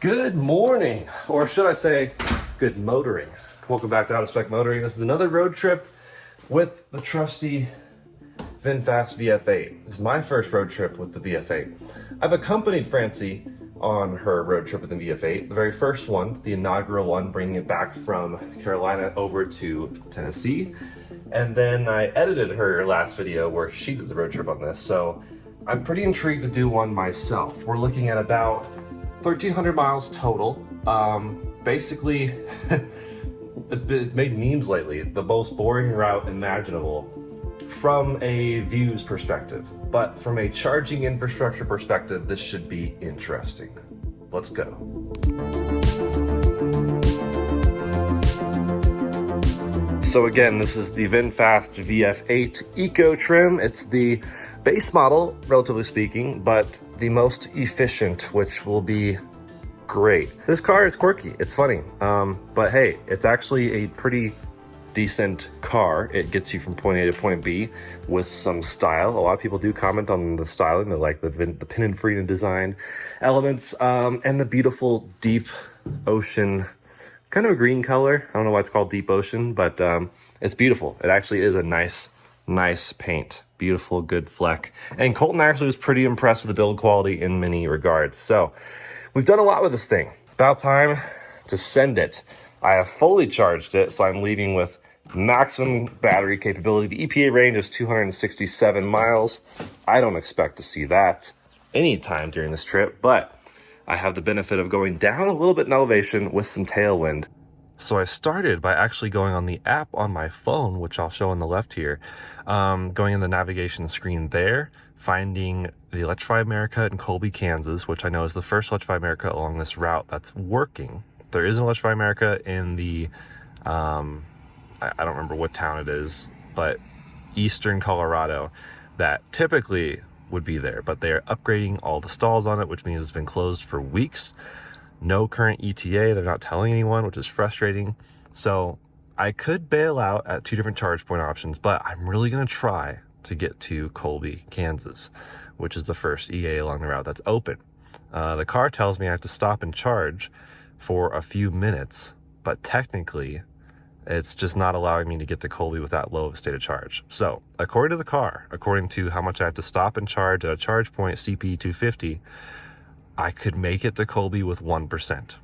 Good morning, or should I say, good motoring. Welcome back to Out of Spec Motoring. This is another road trip with the trusty VinFast VF8. This is my first road trip with the VF8. I've accompanied Francie on her road trip with the VF8. The very first one, the inaugural one, bringing it back from Carolina over to Tennessee. And then I edited her last video where she did the road trip on this. So I'm pretty intrigued to do one myself. We're looking at about 1,300 miles total. Basically, it's made memes lately. The most boring route imaginable from a views perspective. But from a charging infrastructure perspective, this should be interesting. Let's go. So again, this is the VinFast VF8 Eco Trim. It's the base model, relatively speaking, but the most efficient, which will be great. This car is quirky, it's funny, but hey, it's actually a pretty decent car. It gets you from point A to point B with some style. A lot of people do comment on the styling. They like the Pininfarina design elements, and the beautiful deep ocean, kind of a green color. I don't know why it's called deep ocean, but it's beautiful. It actually is a nice paint. Beautiful, good fleck. And Colton actually was pretty impressed with the build quality in many regards. So we've done a lot with this thing. It's about time to send it. I have fully charged it, so I'm leaving with maximum battery capability. The EPA range is 267 miles. I don't expect to see that anytime during this trip, but I have the benefit of going down a little bit in elevation with some tailwind. So I started by actually going on the app on my phone, which I'll show on the left here, going in the navigation screen there, finding the Electrify America in Colby, Kansas, which I know is the first Electrify America along this route that's working. There is an Electrify America in the, I don't remember what town it is, but eastern Colorado that typically would be there, but they're upgrading all the stalls on it, which means it's been closed for weeks. No current ETA, they're not telling anyone, which is frustrating. So I could bail out at 2 different charge point options, but I'm really gonna try to get to Colby, Kansas, which is the first EA along the route that's open. The car tells me I have to stop and charge for a few minutes, but technically it's just not allowing me to get to Colby with that low of a state of charge. So according to the car, according to how much I have to stop and charge at a charge point, CP 250, I could make it to Colby with 1%.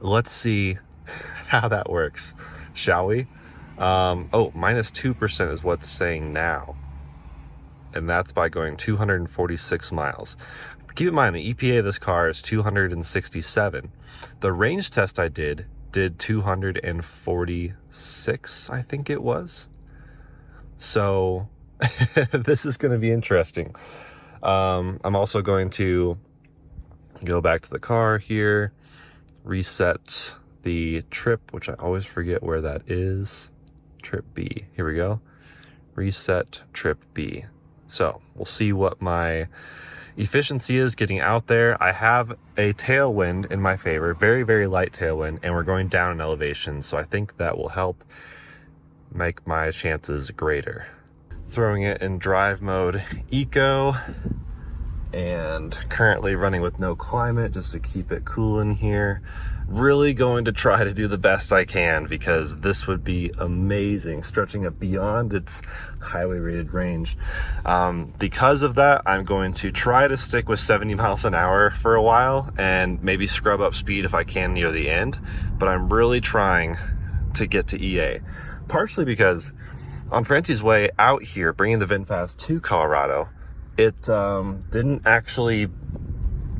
Let's see how that works, shall we? Oh, minus 2% is what's saying now. And that's by going 246 miles. Keep in mind, the EPA of this car is 267. The range test I did 246, I think it was. So this is going to be interesting. I'm also going to go back to the car here, reset the trip, which I always forget where that is. Trip B. Here we go. Reset trip B. So we'll see what my efficiency is getting out there. I have a tailwind in my favor, very, very light tailwind, and we're going down in elevation. So I think that will help make my chances greater. Throwing it in drive mode eco, and currently running with no climate just to keep it cool in here. Really going to try to do the best I can because this would be amazing, stretching it beyond its highway rated range. Because of that, I'm going to try to stick with 70 miles an hour for a while and maybe scrub up speed if I can near the end, but I'm really trying to get to EA. Partially because on Francie's way out here, bringing the VinFast to Colorado, it didn't actually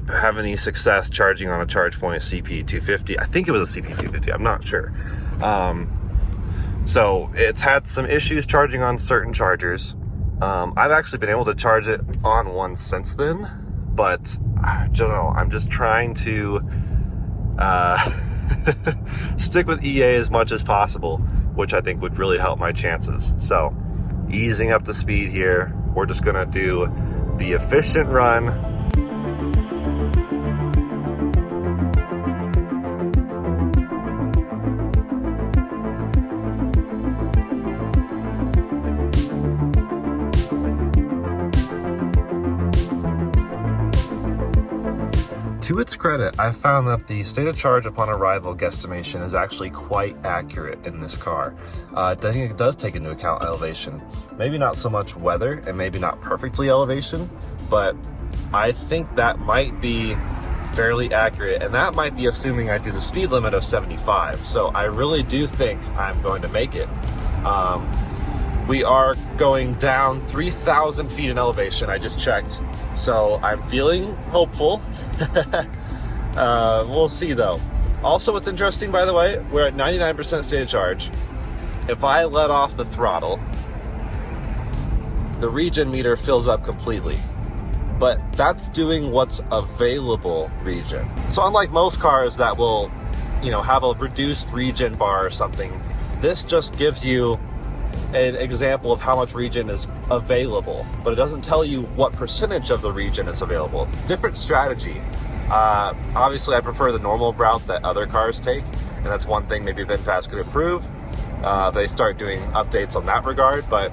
have any success charging on a charge point CP 250. I think it was a CP 250, I'm not sure. So it's had some issues charging on certain chargers. I've actually been able to charge it on one since then, but I don't know, I'm just trying to stick with EA as much as possible, which I think would really help my chances. So easing up to speed here, we're just gonna do the efficient run. To its credit, I found that the state of charge upon arrival guesstimation is actually quite accurate in this car. I think it does take into account elevation. Maybe not so much weather, and maybe not perfectly elevation, but I think that might be fairly accurate, and that might be assuming I do the speed limit of 75. So I really do think I'm going to make it. We are going down 3,000 feet in elevation, I just checked. So I'm feeling hopeful. We'll see though. Also, what's interesting, by the way, we're at 99% state of charge. If I let off the throttle, the regen meter fills up completely. But that's doing what's available regen. So unlike most cars that will, have a reduced regen bar or something, this just gives you an example of how much regen is available, but it doesn't tell you what percentage of the regen is available. It's a different strategy. Obviously, I prefer the normal route that other cars take, and that's one thing maybe VinFast could improve. They start doing updates on that regard, but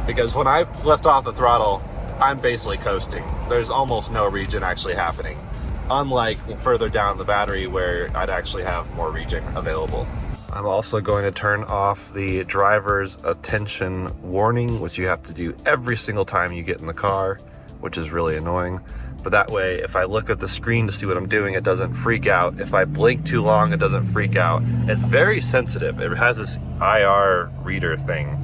because when I left off the throttle, I'm basically coasting. There's almost no regen actually happening, unlike further down the battery where I'd actually have more regen available. I'm also going to turn off the driver's attention warning, which you have to do every single time you get in the car, which is really annoying. But that way, if I look at the screen to see what I'm doing, it doesn't freak out. If I blink too long, it doesn't freak out. It's very sensitive. It has this IR reader thing.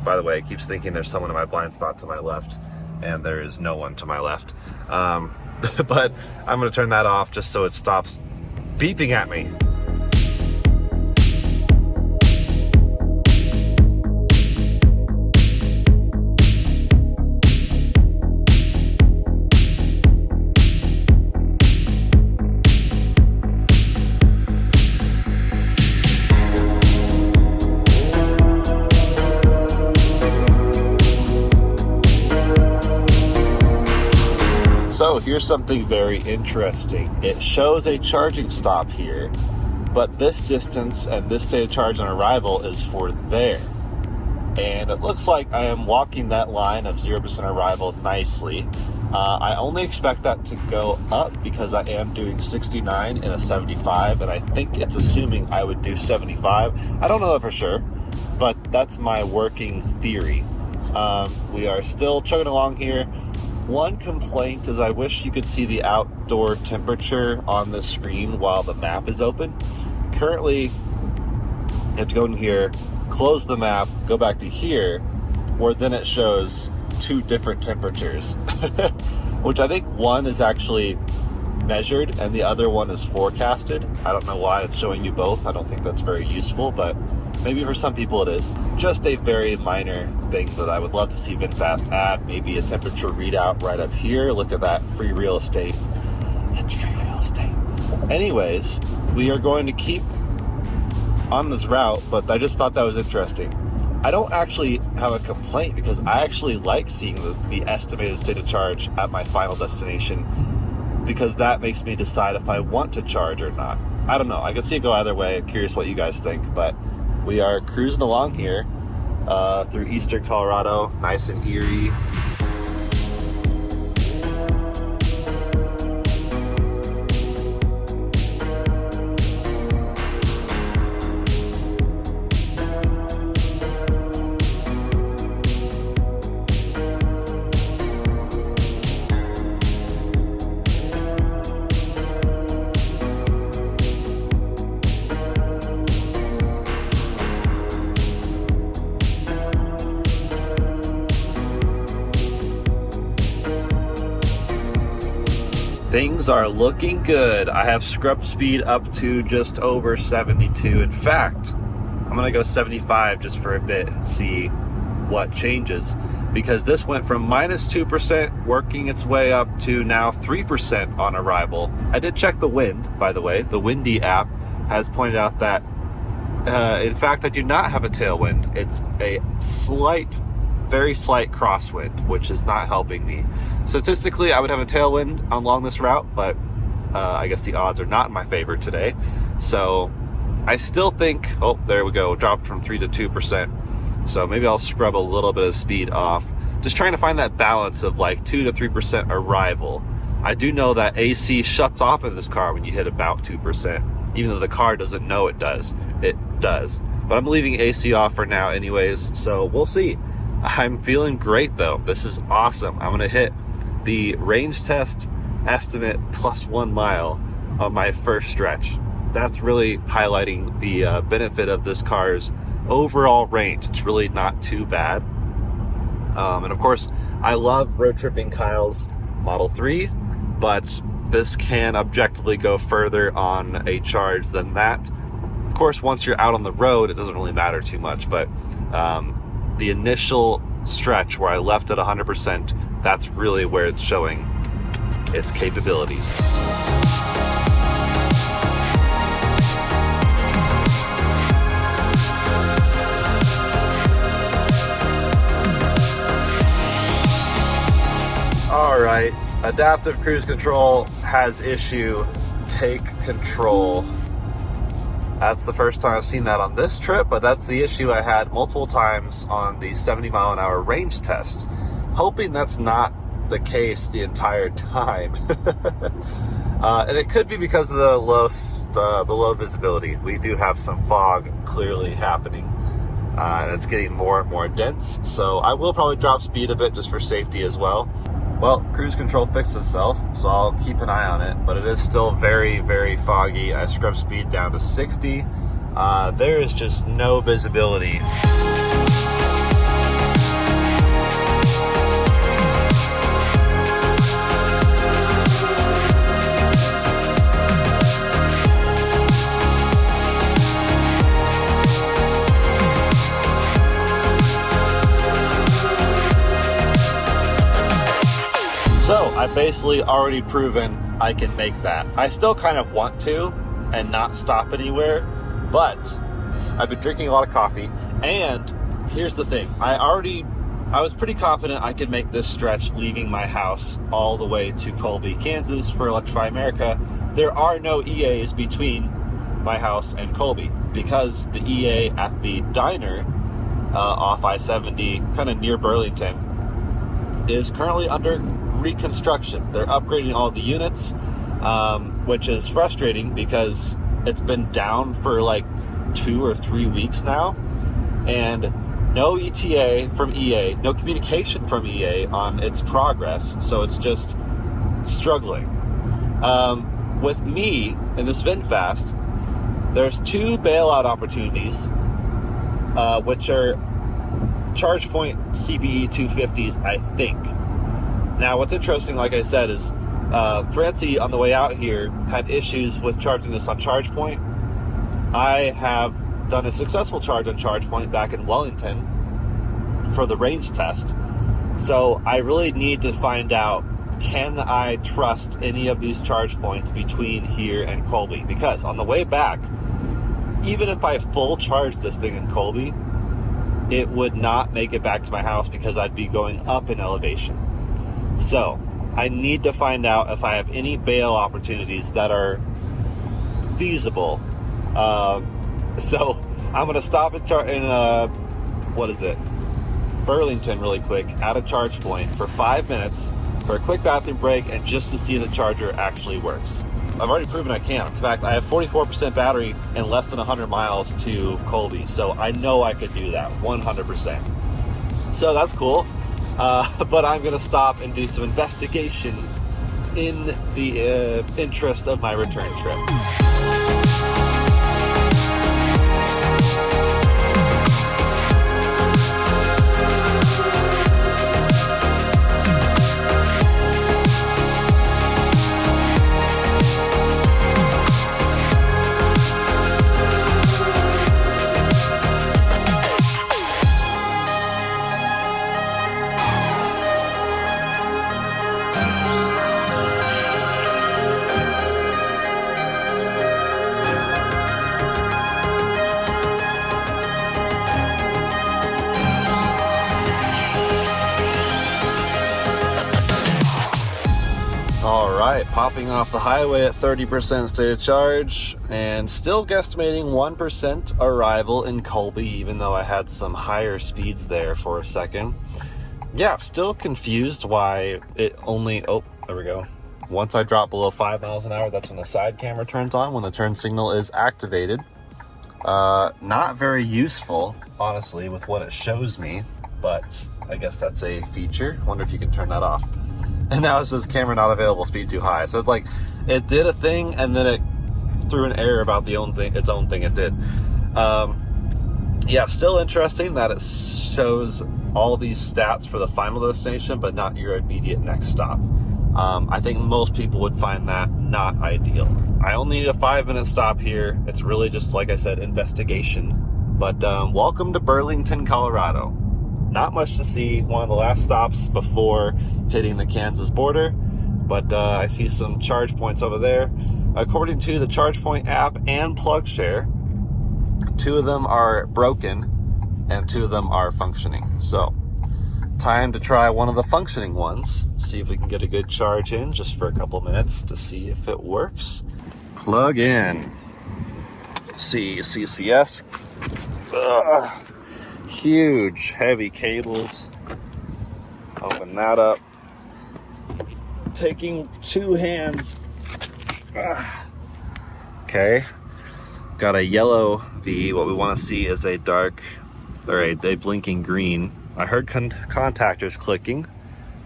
By the way, it keeps thinking there's someone in my blind spot to my left, and there is no one to my left. But I'm gonna turn that off just so it stops beeping at me. So here's something very interesting. It shows a charging stop here, but this distance and this state of charge on arrival is for there. And it looks like I am walking that line of 0% arrival nicely. I only expect that to go up because I am doing 69 in a 75, and I think it's assuming I would do 75. I don't know that for sure, but that's my working theory. We are still chugging along here. One complaint is I wish you could see the outdoor temperature on the screen while the map is open. Currently, you have to go in here, close the map, go back to here, where then it shows two different temperatures, which I think one is actually measured and the other one is forecasted. I don't know why it's showing you both. I don't think that's very useful, but maybe for some people it is. Just a very minor thing that I would love to see VinFast add. Maybe a temperature readout right up here. Look at that, free real estate. It's free real estate. Anyways, we are going to keep on this route, but I just thought that was interesting. I don't actually have a complaint because I actually like seeing the estimated state of charge at my final destination, because that makes me decide if I want to charge or not. I don't know. I can see it go either way. I'm curious what you guys think, but we are cruising along here through eastern Colorado, nice and eerie. Things are looking good. I have scrub speed up to just over 72. In fact, I'm gonna go 75 just for a bit and see what changes, because this went from -2% working its way up to now 3% on arrival. I did check the wind, by the way. The Windy app has pointed out that in fact I do not have a tailwind. It's a very slight crosswind, which is not helping me. Statistically, I would have a tailwind along this route, but I guess the odds are not in my favor today. So I still think, oh, there we go, dropped from 3 to 2%. So maybe I'll scrub a little bit of speed off. Just trying to find that balance of like 2 to 3% arrival. I do know that AC shuts off in this car when you hit about 2%, even though the car doesn't know it does. It does. But I'm leaving AC off for now anyways, so we'll see. I'm feeling great though. This is awesome. I'm gonna hit the range test estimate plus 1 mile on my first stretch. That's really highlighting the benefit of this car's overall range. It's really not too bad. And of course, I love road tripping Kyle's Model 3, but this can objectively go further on a charge than that. Of course, once you're out on the road, it doesn't really matter too much, but the initial stretch where I left at 100%, that's really where it's showing its capabilities. All right, adaptive cruise control has issue. Take control. That's the first time I've seen that on this trip, but that's the issue I had multiple times on the 70-mile-an-hour range test. Hoping that's not the case the entire time. And it could be because of the low visibility. We do have some fog clearly happening, and it's getting more and more dense. So I will probably drop speed a bit just for safety as well. Well, cruise control fixed itself, so I'll keep an eye on it, but it is still very, very foggy. I scrubbed speed down to 60. There is just no visibility. So I've basically already proven I can make that. I still kind of want to and not stop anywhere, but I've been drinking a lot of coffee, and here's the thing. I was pretty confident I could make this stretch leaving my house all the way to Colby, Kansas for Electrify America. There are no EAs between my house and Colby because the EA at the diner off I-70, kind of near Burlington, is currently under reconstruction. They're upgrading all the units, which is frustrating because it's been down for like 2 or 3 weeks now, and no ETA from EA, no communication from EA on its progress, so it's just struggling. With me in this VinFast, there's 2 bailout opportunities, which are ChargePoint CPE 250s, I think. Now, what's interesting, like I said, is Francie on the way out here had issues with charging this on ChargePoint. I have done a successful charge on ChargePoint back in Wellington for the range test. So I really need to find out, can I trust any of these charge points between here and Colby? Because on the way back, even if I full charged this thing in Colby, it would not make it back to my house because I'd be going up in elevation. So I need to find out if I have any bail opportunities that are feasible. So I'm going to stop in Burlington really quick at a charge point for 5 minutes for a quick bathroom break and just to see if the charger actually works. I've already proven I can. In fact, I have 44% battery and less than 100 miles to Colby. So I know I could do that 100%. So that's cool. But I'm going to stop and do some investigation in the interest of my return trip. Alright, popping off the highway at 30% state of charge and still guesstimating 1% arrival in Colby, even though I had some higher speeds there for a second. Yeah, still confused why it only, oh, there we go. Once I drop below 5 miles an hour, that's when the side camera turns on, when the turn signal is activated. Not very useful, honestly, with what it shows me, but I guess that's a feature. Wonder if you can turn that off. And now it says camera not available, speed too high. So it's like, it did a thing and then it threw an error about its own thing it did. Yeah, still interesting that it shows all these stats for the final destination, but not your immediate next stop. I think most people would find that not ideal. I only need a 5-minute stop here. It's really just, like I said, investigation. But welcome to Burlington, Colorado. Not much to see. One of the last stops before hitting the Kansas border. But I see some charge points over there. According to the ChargePoint app and PlugShare, 2 of them are broken and 2 of them are functioning. So time to try one of the functioning ones. See if we can get a good charge in just for a couple minutes to see if it works. Plug in. See CCS. Ugh. Huge heavy cables. Open that up. Taking 2 hands. Okay. Got a yellow V. What we want to see is a dark, or a blinking green. I heard contactors clicking.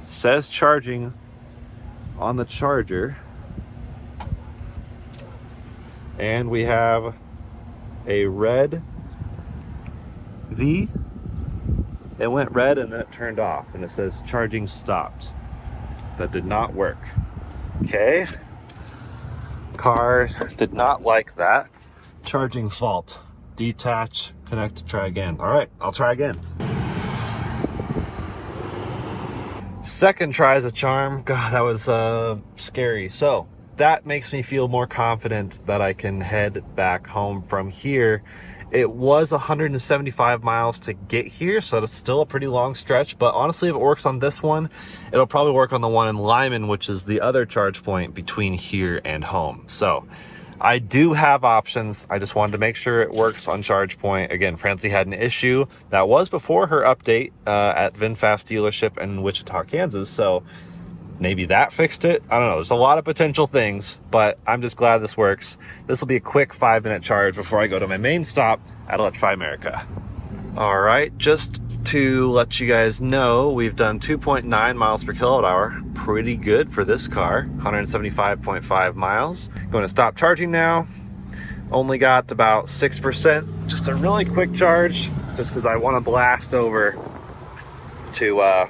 Says charging on the charger. And we have a red V. It went red and then it turned off. And it says charging stopped. That did not work. Okay. Car did not like that. Charging fault. Detach, connect, try again. All right, I'll try again. Second try is a charm. God, that was scary. So that makes me feel more confident that I can head back home from here. It was 175 miles to get here, so that's still a pretty long stretch. But honestly, if it works on this one, it'll probably work on the one in Lyman, which is the other charge point between here and home. So I do have options. I just wanted to make sure it works on ChargePoint. Again, Francie had an issue that was before her update at VinFast dealership in Wichita, Kansas. So maybe that fixed it. I don't know. There's a lot of potential things, but I'm just glad this works. This will be a quick 5-minute charge before I go to my main stop at Electrify America. All right, just to let you guys know, we've done 2.9 miles per kilowatt hour. Pretty good for this car, 175.5 miles. Going to stop charging now. Only got about 6%. Just a really quick charge, just because I want to blast over to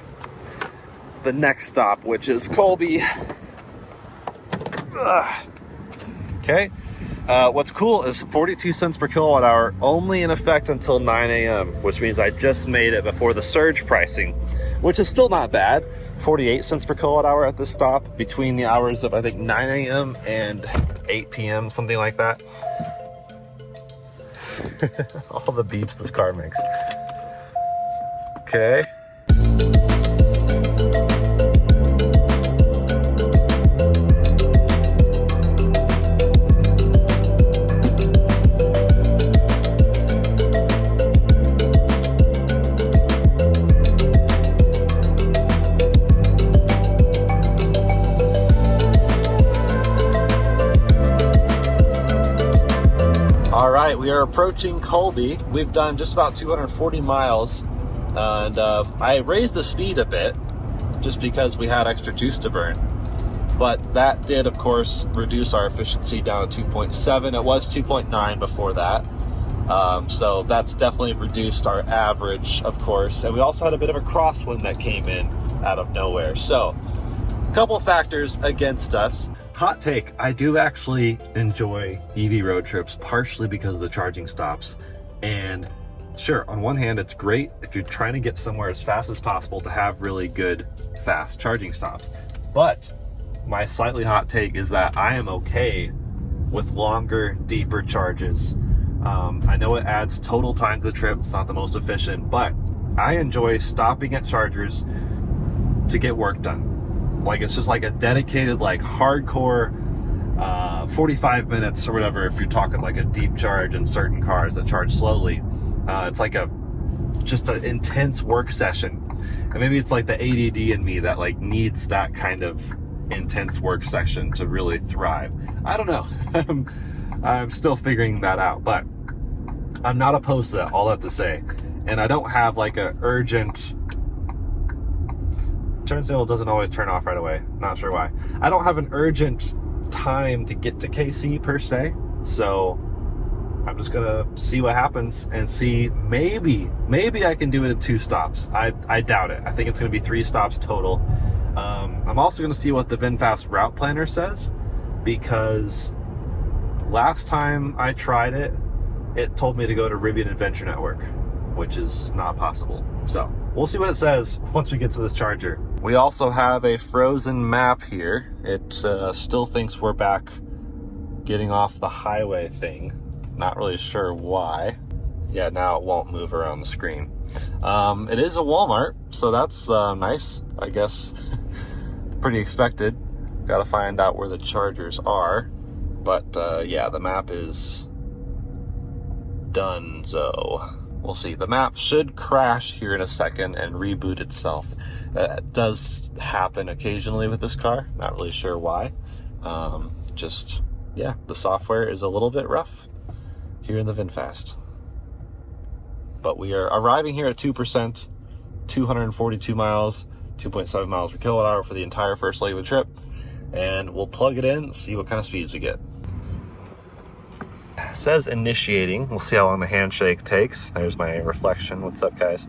the next stop, which is Colby. Okay. What's cool is 42 cents per kilowatt hour, only in effect until 9 a.m., which means I just made it before the surge pricing, which is still not bad. 48 cents per kilowatt hour at this stop between the hours of, I think, 9 a.m. and 8 p.m., something like that. All the beeps this car makes. Okay. We are approaching Colby. We've done just about 240 miles, and I raised the speed a bit just because we had extra juice to burn, but that did, of course, reduce our efficiency down to 2.7. It was 2.9 before that, so that's definitely reduced our average, of course. And we also had a bit of a crosswind that came in out of nowhere, so a couple factors against us. Hot take, I do actually enjoy EV road trips, partially because of the charging stops. And sure, on one hand, it's great if you're trying to get somewhere as fast as possible to have really good, fast charging stops. But my slightly hot take is that I am okay with longer, deeper charges. I know it adds total time to the trip. It's not the most efficient, but I enjoy stopping at chargers to get work done. Like, it's just like a dedicated, like, hardcore 45 minutes or whatever, if you're talking like a deep charge in certain cars that charge slowly. It's like just an intense work session. And maybe it's like the ADD in me that like needs that kind of intense work section to really thrive. I don't know. I'm still figuring that out, but I'm not opposed to that, all that to say. And I don't have like a urgent... Turn signal doesn't always turn off right away. Not sure why. I don't have an urgent time to get to KC per se, so I'm just gonna see what happens and see, maybe I can do it in 2 stops. I doubt it. I think it's gonna be 3 stops total. I'm also gonna see what the VinFast route planner says, because last time I tried it, it told me to go to Rivian Adventure Network, which is not possible. So we'll see what it says once we get to this charger. We also have a frozen map here. It still thinks we're back getting off the highway thing. Not really sure why. Yeah, now it won't move around the screen. It is a Walmart, so that's nice, I guess. Pretty expected. Gotta find out where the chargers are. But yeah, the map is donezo. We'll see. The map should crash here in a second and reboot itself. That does happen occasionally with this car. Not really sure why. Just, yeah, the software is a little bit rough here in the VinFast. But we are arriving here at 2%, 242 miles, 2.7 miles per kilowatt hour for the entire first leg of the trip. And we'll plug it in, see what kind of speeds we get. It says initiating. We'll see how long the handshake takes. There's my reflection. What's up, guys?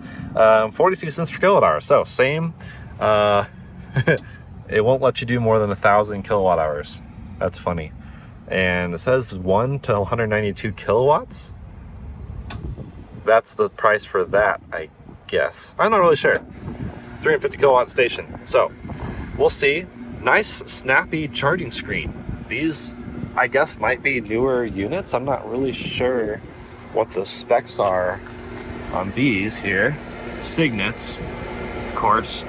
42 cents per kilowatt hour. So same. It won't let you do more than 1,000 kilowatt hours. That's funny. And it says 1 to 192 kilowatts. That's the price for that, I guess. I'm not really sure. 350 kilowatt station. So we'll see. Nice snappy charging screen. These, I guess, might be newer units. I'm not really sure what the specs are on these here. Signets, of course.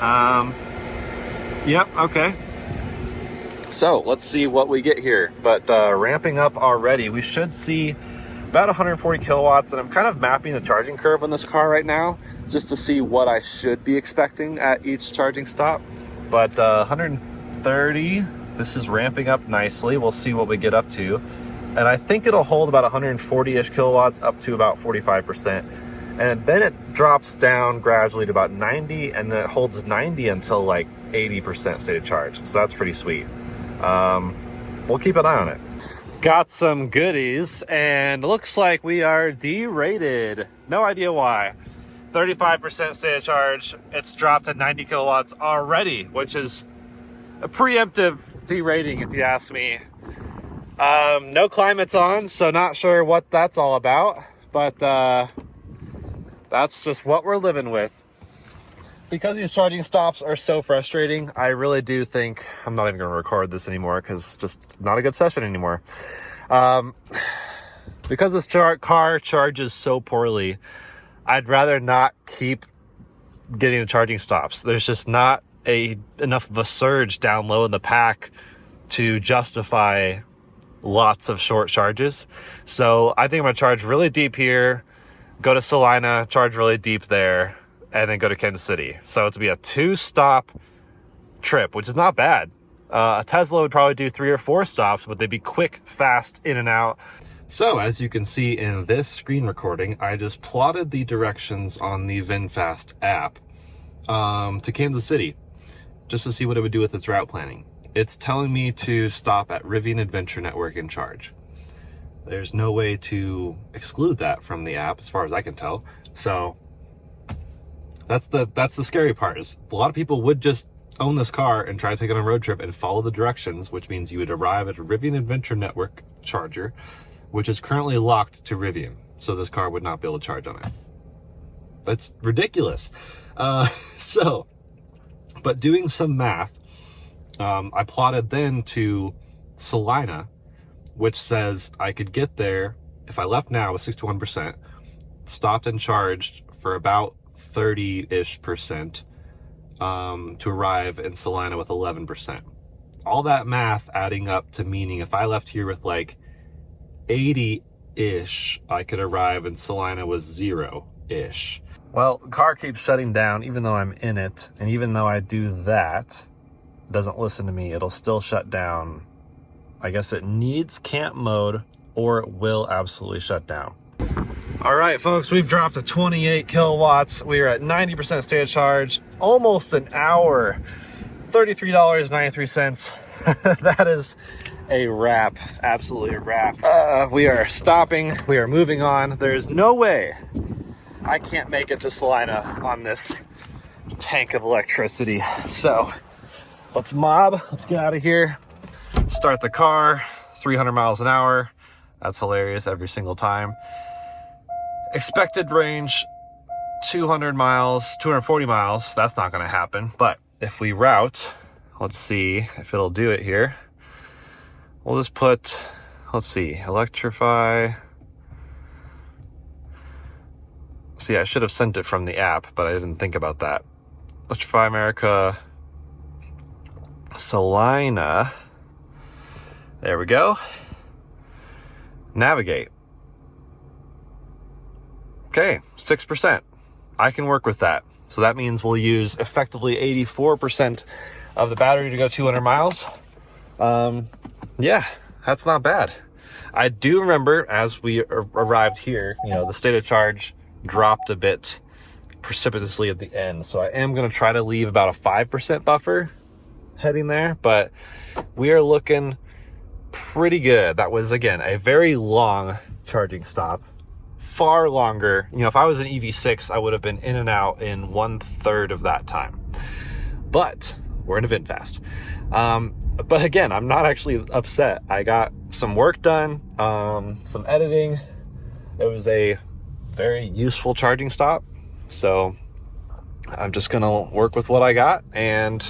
Yep, okay. So let's see what we get here. But ramping up already, we should see about 140 kilowatts, and I'm kind of mapping the charging curve on this car right now just to see what I should be expecting at each charging stop. But 130, this is ramping up nicely. We'll see what we get up to. And I think it'll hold about 140-ish kilowatts up to about 45%. And then it drops down gradually to about 90, and then it holds 90 until like 80% state of charge. So that's pretty sweet. We'll keep an eye on it. Got some goodies, and looks like we are derated. No idea why. 35% state of charge. It's dropped to 90 kilowatts already, which is a preemptive derating if you ask me. No climate's on, so not sure what that's all about, but that's just what we're living with. Because these charging stops are so frustrating, I really do think I'm not even going to record this anymore because it's just not a good session anymore. Because this car charges so poorly, I'd rather not keep getting the charging stops. There's just not enough of a surge down low in the pack to justify lots of short charges. So I think I'm going to charge really deep here, go to Salina, charge really deep there, and then go to Kansas City. So it's be a 2-stop trip, which is not bad. A Tesla would probably do 3 or 4 stops, but they'd be quick, fast, in and out. So as you can see in this screen recording, I just plotted the directions on the VinFast app to Kansas City, just to see what it would do with its route planning. It's telling me to stop at Rivian Adventure Network and charge. There's no way to exclude that from the app, as far as I can tell. So that's the scary part, is a lot of people would just own this car and try to take it on a road trip and follow the directions, which means you would arrive at a Rivian Adventure Network charger, which is currently locked to Rivian. So this car would not be able to charge on it. That's ridiculous. But doing some math, I plotted then to Salina, which says I could get there if I left now with 61%, stopped and charged for about 30-ish% to arrive in Salina with 11%. All that math adding up to meaning if I left here with like 80-ish, I could arrive in Salina with 0-ish. Well, the car keeps shutting down even though I'm in it, and even though I do that, doesn't listen to me, it'll still shut down. I guess it needs camp mode or it will absolutely shut down. All right, folks, we've dropped to 28 kilowatts. We are at 90% state of charge, almost an hour, $33.93. That is a wrap, absolutely a wrap. We are stopping, we are moving on. There's no way I can't make it to Salina on this tank of electricity. So let's mob, let's get out of here, start the car, 300 miles an hour. That's hilarious every single time. Expected range, 200 miles, 240 miles. That's not gonna happen. But if we route, let's see if it'll do it here. We'll just put, let's see, electrify. See, I should have sent it from the app, but I didn't think about that. Electrify America, Salina. There we go. Navigate. Okay, 6%. I can work with that. So that means we'll use effectively 84% of the battery to go 200 miles. Yeah, that's not bad. I do remember as we arrived here, you know, the state of charge dropped a bit precipitously at the end. So I am going to try to leave about a 5% buffer heading there, but we are looking pretty good. That was, again, a very long charging stop. Far longer. You know, if I was an EV6, I would have been in and out in 1/3 of that time. But we're in a VinFast. But again, I'm not actually upset. I got some work done, some editing. It was a very useful charging stop. So I'm just gonna work with what I got and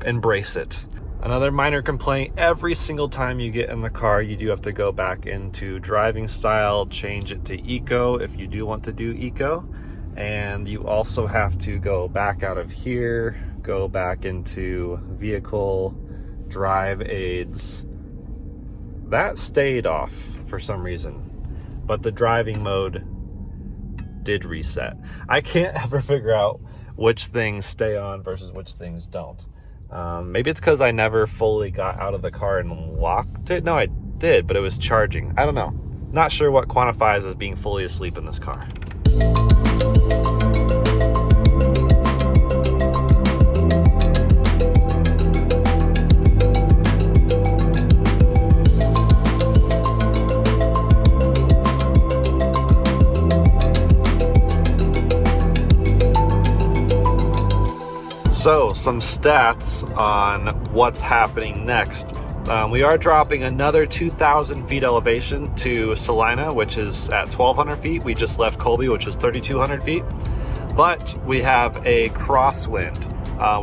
embrace it. Another minor complaint, every single time you get in the car, you do have to go back into driving style, change it to eco if you do want to do eco. And you also have to go back out of here, go back into vehicle, drive aids. That stayed off for some reason, but the driving mode did reset. I can't ever figure out which things stay on versus which things don't. Maybe it's because I never fully got out of the car and locked it. No, I did, but it was charging. I don't know. Not sure what quantifies as being fully asleep in this car. So, some stats on what's happening next. We are dropping another 2,000 feet elevation to Salina, which is at 1,200 feet. We just left Colby, which is 3,200 feet. But we have a crosswind.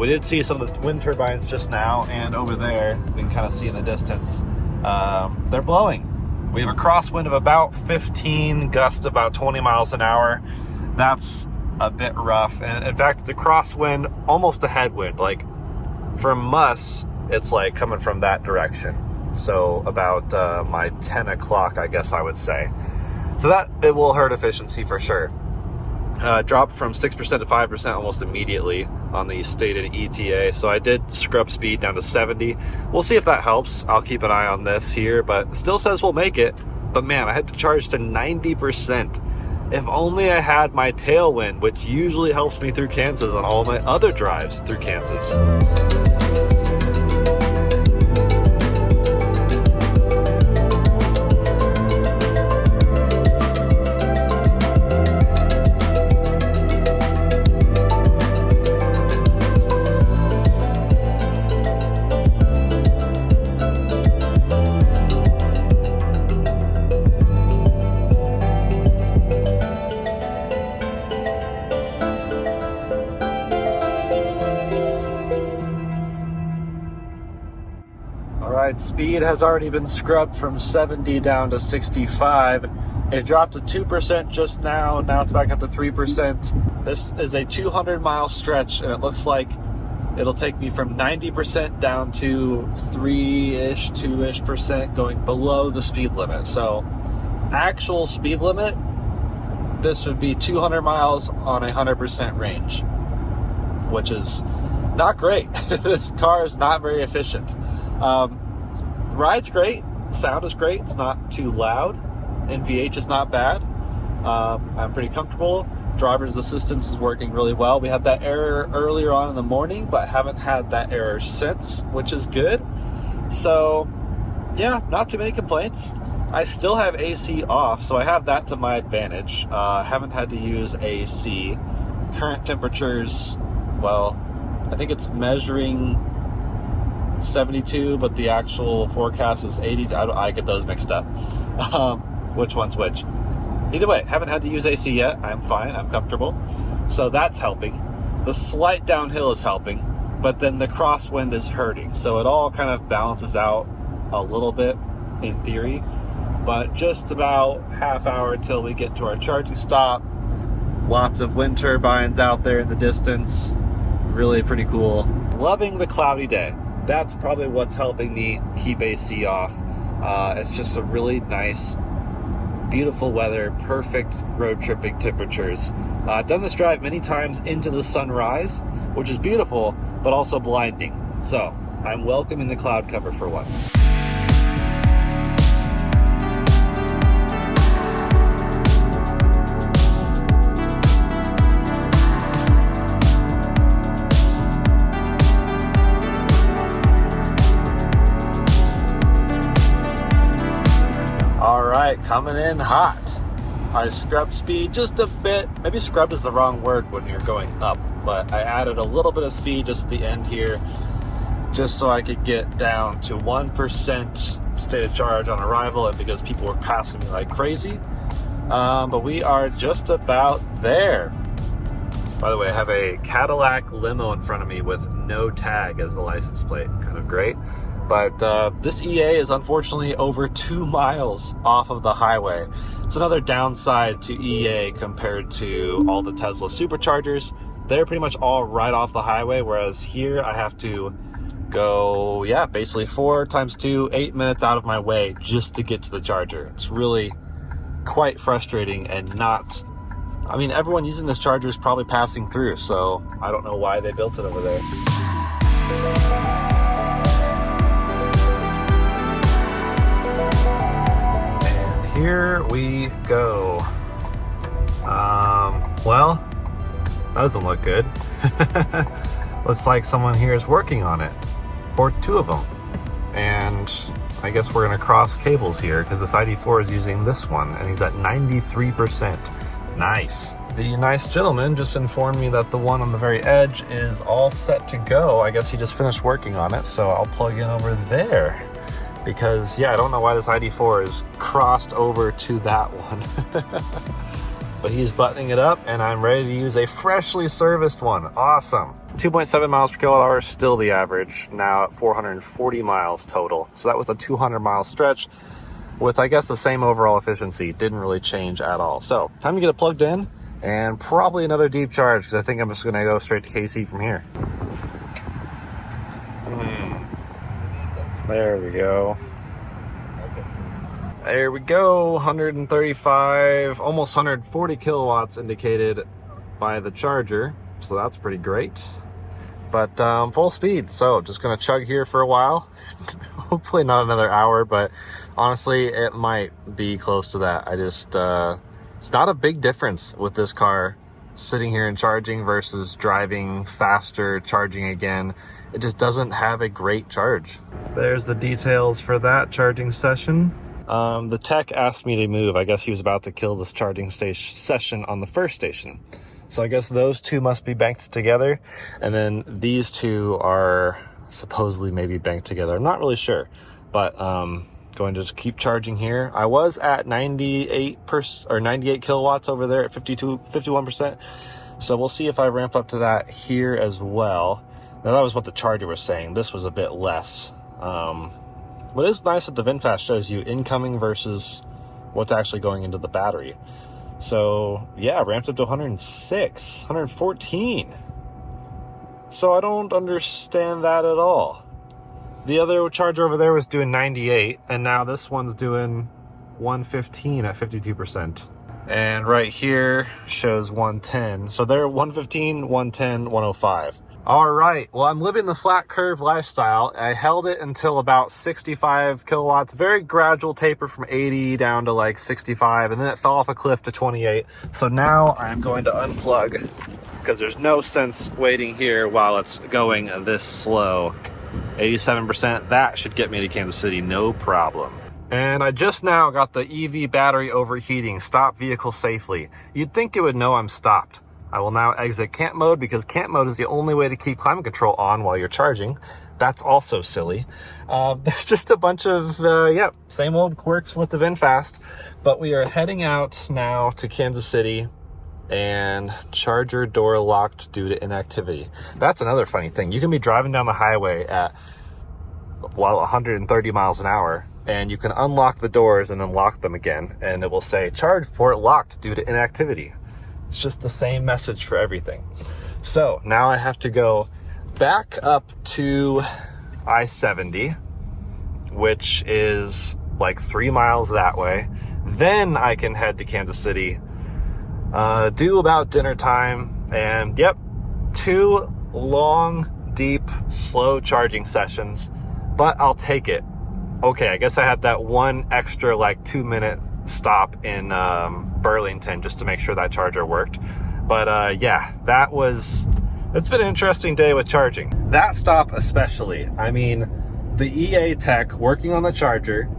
We did see some of the wind turbines just now, and over there, we can kind of see in the distance, they're blowing. We have a crosswind of about 15, gust about 20 miles an hour. That's a bit rough, and in fact it's a crosswind, almost a headwind. Like from us, it's like coming from that direction, so about my 10 o'clock, I guess I would say. So that it will hurt efficiency for sure. Dropped from 6% to 5% almost immediately on the stated ETA, so I did scrub speed down to 70. We'll see if that helps. I'll keep an eye on this here, but it still says we'll make it. But man, I had to charge to 90%. If only I had my tailwind, which usually helps me through Kansas on all my other drives through Kansas. Speed has already been scrubbed from 70 down to 65. It dropped to 2% just now. Now it's back up to 3%. This is a 200-mile stretch, and it looks like it'll take me from 90% down to 3-ish, 2-ish% going below the speed limit. So actual speed limit, this would be 200 miles on a 100% range, which is not great. This car is not very efficient. The ride's great. The sound is great. It's not too loud. NVH is not bad. I'm pretty comfortable. Driver's assistance is working really well. We had that error earlier on in the morning, but haven't had that error since, which is good. So yeah, not too many complaints. I still have AC off, so I have that to my advantage. Haven't had to use AC. Current temperatures, well, I think it's measuring 72, but the actual forecast is 80. I get those mixed up. Which one's which? Either way, haven't had to use AC yet. I'm fine. I'm comfortable. So that's helping. The slight downhill is helping, but then the crosswind is hurting. So it all kind of balances out a little bit in theory, but just about half hour till we get to our charging stop. Lots of wind turbines out there in the distance. Really pretty cool. Loving the cloudy day. That's probably what's helping me keep AC off. It's just a really nice, beautiful weather, perfect road tripping temperatures. I've done this drive many times into the sunrise, which is beautiful, but also blinding. So I'm welcoming the cloud cover for once. Coming in hot. I scrubbed speed just a bit. Maybe scrubbed is the wrong word when you're going up, but I added a little bit of speed just at the end here, just so I could get down to 1% state of charge on arrival, and because people were passing me like crazy. But we are just about there. By the way, I have a Cadillac limo in front of me with no tag as the license plate. Kind of great. But this EA is unfortunately over 2 miles off of the highway. It's another downside to EA compared to all the Tesla superchargers. They're pretty much all right off the highway, whereas here I have to go, basically 4 times 2, 8 minutes out of my way just to get to the charger. It's really quite frustrating and not... I mean, everyone using this charger is probably passing through, so I don't know why they built it over there. Here we go. Well, that doesn't look good. Looks like someone here is working on it, or 2 of them. And I guess we're gonna cross cables here because this ID4 is using this one and he's at 93%. Nice. The nice gentleman just informed me that the one on the very edge is all set to go. I guess he just finished working on it, so I'll plug in over there. Because, I don't know why this ID4 is crossed over to that one. But he's buttoning it up, and I'm ready to use a freshly serviced one. Awesome. 2.7 miles per kilowatt hour, still the average. Now at 440 miles total. So that was a 200-mile stretch with, I guess, the same overall efficiency. Didn't really change at all. So, time to get it plugged in, and probably another deep charge, because I think I'm just going to go straight to KC from here. There we go. There we go. 135, almost 140 kilowatts indicated by the charger. So that's pretty great. But full speed. So just going to chug here for a while. Hopefully not another hour, but honestly, it might be close to that. It's not a big difference with this car sitting here and charging versus driving faster, charging again. It just doesn't have a great charge. There's the details for that charging session. The tech asked me to move. I guess he was about to kill this charging session on the first station. So I guess those 2 must be banked together. And then these 2 are supposedly maybe banked together. I'm not really sure, but going to just keep charging here. I was at 98 kilowatts over there at 51%. So we'll see if I ramp up to that here as well. Now that was what the charger was saying. This was a bit less. But it's nice that the VinFast shows you incoming versus what's actually going into the battery. So ramped up to 106, 114. So I don't understand that at all. The other charger over there was doing 98, and now this one's doing 115 at 52%. And right here shows 110. So they're 115, 110, 105. All right, well, I'm living the flat curve lifestyle. I held it until about 65 kilowatts, very gradual taper from 80 down to like 65, and then it fell off a cliff to 28. So now I'm going to unplug because there's no sense waiting here while it's going this slow. 87%, that should get me to Kansas City, no problem. And I just now got the EV battery overheating, stop vehicle safely. You'd think it would know I'm stopped. I will now exit camp mode because camp mode is the only way to keep climate control on while you're charging. That's also silly. There's just a bunch of, same old quirks with the VinFast. But we are heading out now to Kansas City, and charger door locked due to inactivity. That's another funny thing. You can be driving down the highway at 130 miles an hour, and you can unlock the doors and then lock them again, and it will say charge port locked due to inactivity. It's just the same message for everything. So now I have to go back up to I-70, which is like 3 miles that way. Then I can head to Kansas City, do about dinner time, and 2 long, deep, slow charging sessions, but I'll take it. Okay, I guess I had that one extra like 2-minute stop in Burlington just to make sure that charger worked. But it's been an interesting day with charging. That stop especially. I mean, the EA tech working on the charger,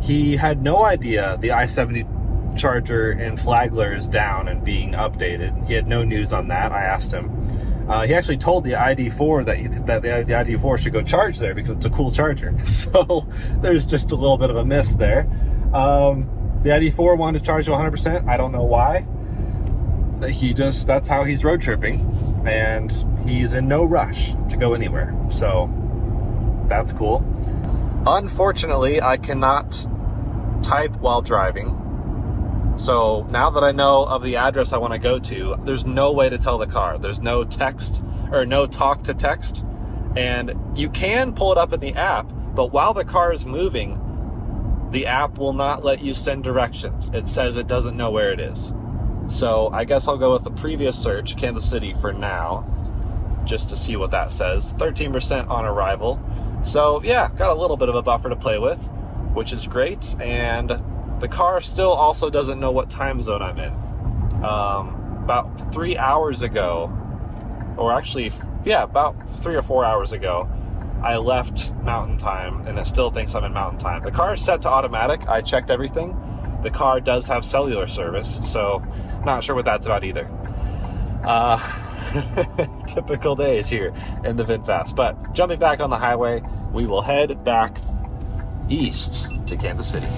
he had no idea the I-70 charger in Flagler is down and being updated. He had no news on that. I asked him. He actually told the ID4 that the ID4 should go charge there because it's a cool charger. So there's just a little bit of a miss there. The ID4 wanted to charge to 100%. I don't know why. That's how he's road tripping, and he's in no rush to go anywhere. So that's cool. Unfortunately, I cannot type while driving. So now that I know of the address I want to go to, there's no way to tell the car. There's no text or no talk to text. And you can pull it up in the app, but while the car is moving, the app will not let you send directions. It says it doesn't know where it is. So I guess I'll go with the previous search, Kansas City, for now, just to see what that says. 13% on arrival. So yeah, got a little bit of a buffer to play with, which is great. And the car still also doesn't know what time zone I'm in. About 3 hours ago, or actually, about 3 or 4 hours ago, I left Mountain Time, and it still thinks I'm in Mountain Time. The car is set to automatic. I checked everything. The car does have cellular service, so not sure what that's about either. Typical days here in the VinFast. But jumping back on the highway, we will head back east to Kansas City.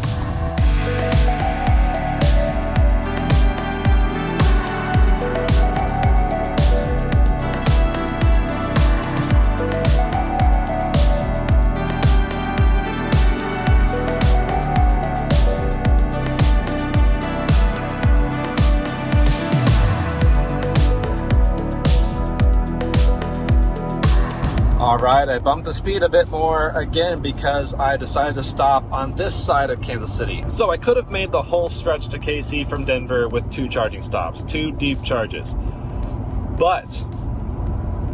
All right, I bumped the speed a bit more again because I decided to stop on this side of Kansas City. So I could have made the whole stretch to KC from Denver with 2 charging stops, 2 deep charges. But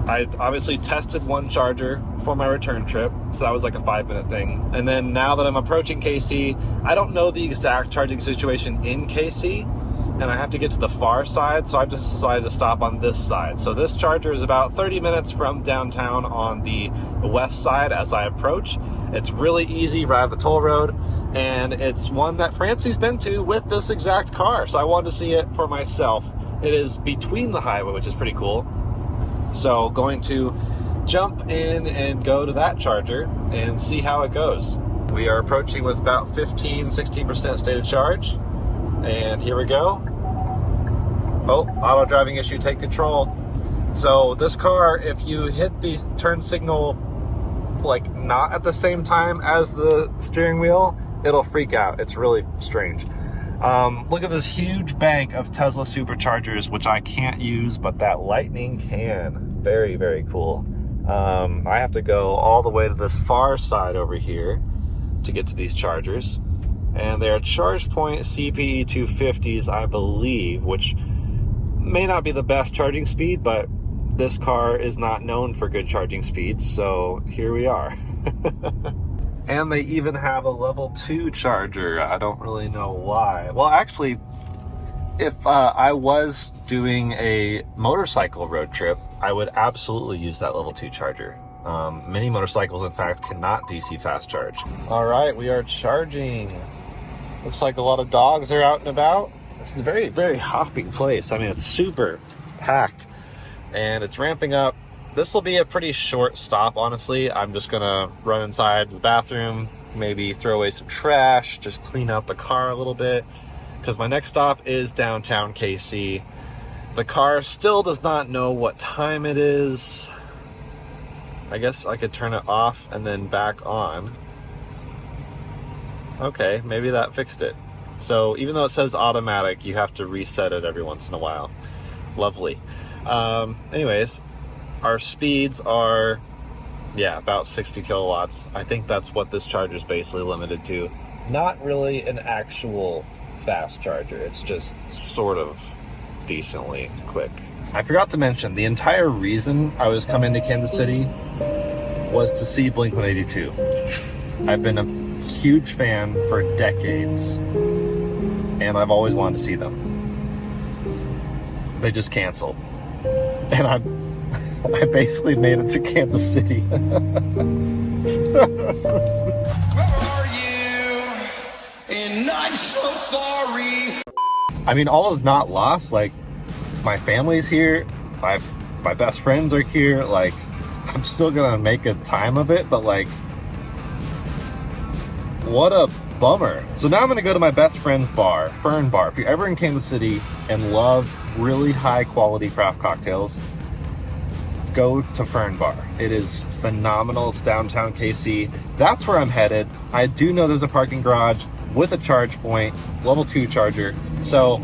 I obviously tested one charger for my return trip, so that was like a 5-minute thing. And then now that I'm approaching KC, I don't know the exact charging situation in KC, and I have to get to the far side, so I've just decided to stop on this side. So this charger is about 30 minutes from downtown on the west side as I approach. It's really easy right off the toll road, and it's one that Francie's been to with this exact car, so I wanted to see it for myself. It is between the highway, which is pretty cool. So going to jump in and go to that charger and see how it goes. We are approaching with about 16% stated charge. And here we go. Oh, auto driving issue, take control. So this car, if you hit the turn signal like not at the same time as the steering wheel, it'll freak out. It's really strange. Look at this huge bank of Tesla superchargers, which I can't use, but that Lightning can. Very, very cool. I have to go all the way to this far side over here to get to these chargers. And they're ChargePoint CPE 250s, I believe, which may not be the best charging speed, but this car is not known for good charging speeds, so here we are. And they even have a level 2 charger. I don't really know why. Well, actually, if I was doing a motorcycle road trip, I would absolutely use that level 2 charger. Many motorcycles, in fact, cannot DC fast charge. All right, we are charging. Looks like a lot of dogs are out and about. This is a very, very hopping place. I mean, it's super packed and it's ramping up. This will be a pretty short stop, honestly. I'm just gonna run inside the bathroom, maybe throw away some trash, just clean out the car a little bit, because my next stop is downtown KC. The car still does not know what time it is. I guess I could turn it off and then back on. Okay, maybe that fixed it. So even though it says automatic, you have to reset it every once in a while. Lovely. Anyways, our speeds are, yeah, about 60 kilowatts. I think that's what this charger is basically limited to. Not really an actual fast charger. It's just sort of decently quick. I forgot to mention, the entire reason I was coming to Kansas City was to see Blink-182. I've been a huge fan for decades, and I've always wanted to see them. They just canceled. And I basically made it to Kansas City. Where are you? And I'm so sorry. I mean, all is not lost. Like, my family's here. My best friends are here. Like, I'm still gonna make a time of it, but like, what a bummer. So now I'm gonna go to my best friend's bar, Fern Bar. If you're ever in Kansas City and love really high quality craft cocktails, go to Fern Bar. It is phenomenal. It's downtown KC. That's where I'm headed. I do know there's a parking garage with a charge point, level 2 charger. So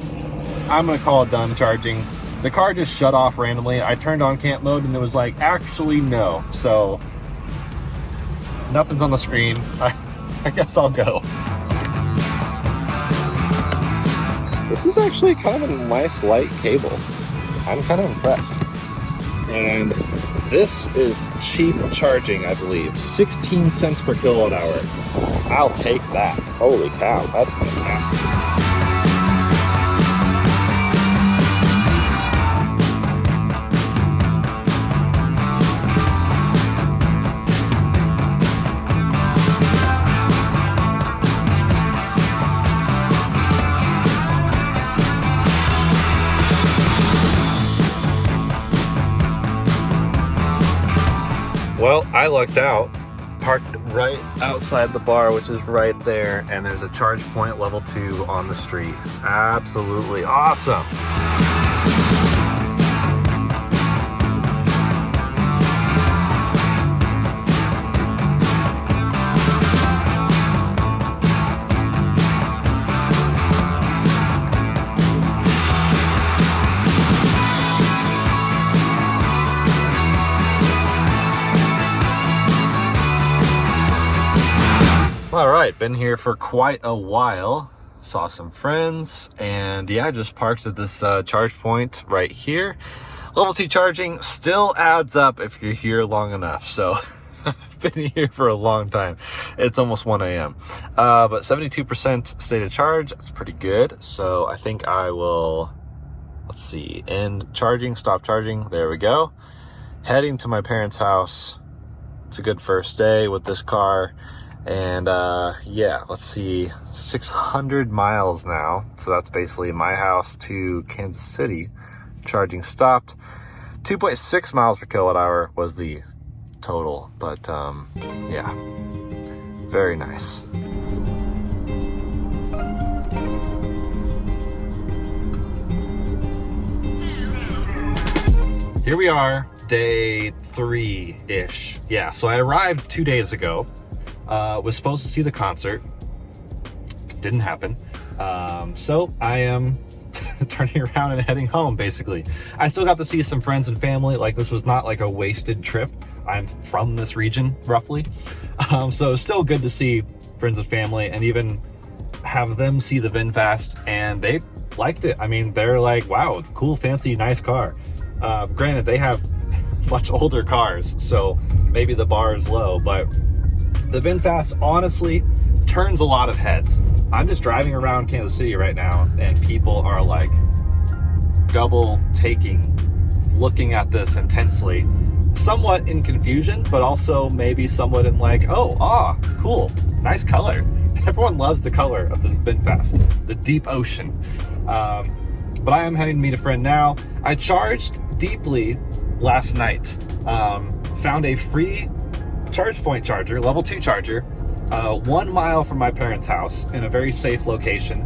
I'm gonna call it done charging. The car just shut off randomly. I turned on camp mode and it was like, actually no. So nothing's on the screen. I guess I'll go. This is actually kind of a nice light cable. I'm kind of impressed. And this is cheap charging, I believe. 16 cents per kilowatt hour. I'll take that. Holy cow, that's fantastic. Well, I lucked out. Parked right outside the bar, which is right there, and there's a charge point level 2 on the street. Absolutely awesome. All right, been here for quite a while. Saw some friends, and yeah, just parked at this charge point right here. Level 2 charging still adds up if you're here long enough. So I've been here for a long time. It's almost 1 a.m. But 72% state of charge. That's pretty good. So I think I will, let's see, end charging, stop charging. There we go. Heading to my parents' house. It's a good first day with this car. And yeah, let's see, 600 miles now. So that's basically my house to Kansas City. Charging stopped. 2.6 miles per kilowatt hour was the total. But yeah, very nice. Here we are, day 3-ish. Yeah, so I arrived 2 days ago. Was supposed to see the concert. Didn't happen. So I am turning around and heading home, basically. I still got to see some friends and family. Like, this was not like a wasted trip. I'm from this region, roughly. So it's still good to see friends and family and even have them see the VinFast, and they liked it. I mean, they're like, wow, cool, fancy, nice car. Granted, they have much older cars, so maybe the bar is low, but the VinFast honestly turns a lot of heads. I'm just driving around Kansas City right now, and people are like double taking, looking at this intensely, somewhat in confusion, but also maybe somewhat in like, oh, cool, nice color. Everyone loves the color of this VinFast, the deep ocean. But I am heading to meet a friend now. I charged deeply last night. Found a free charge point charger, level 2 charger, 1 mile from my parents' house in a very safe location.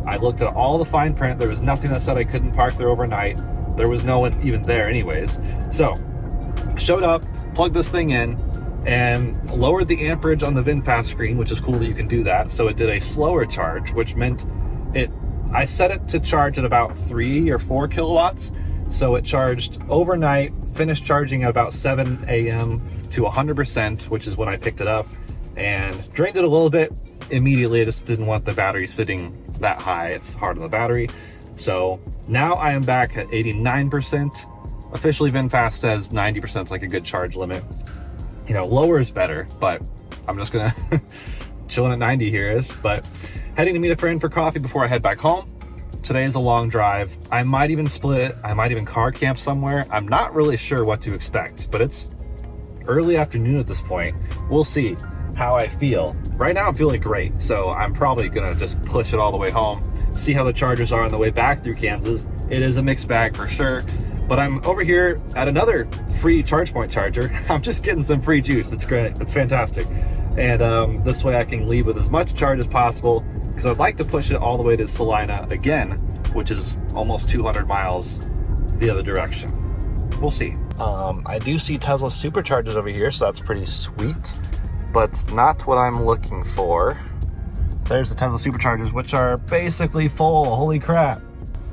I looked at all the fine print. There was nothing that said I couldn't park there overnight. There was no one even there anyways. So showed up, plugged this thing in, and lowered the amperage on the VinFast screen, which is cool that you can do that. So it did a slower charge, which meant I set it to charge at about 3 or 4 kilowatts. So it charged overnight, finished charging at about 7 a.m. to 100%, which is when I picked it up, and drained it a little bit immediately. I just didn't want the battery sitting that high. It's hard on the battery. So now I am back at 89%. Officially, VinFast says 90% is like a good charge limit. You know, lower is better, but I'm just gonna chilling at 90 here. But heading to meet a friend for coffee before I head back home. Today is a long drive. I might even split it. I might even car camp somewhere. I'm not really sure what to expect, but it's early afternoon at this point. We'll see how I feel. Right now I'm feeling great, so I'm probably gonna just push it all the way home, see how the chargers are on the way back through Kansas. It is a mixed bag for sure, but I'm over here at another free charge point charger. I'm just getting some free juice. It's great. It's fantastic. And this way I can leave with as much charge as possible, because I'd like to push it all the way to Salina again, which is almost 200 miles the other direction. We'll see. I do see Tesla superchargers over here, so that's pretty sweet, but not what I'm looking for. There's the Tesla superchargers, which are basically full. Holy crap.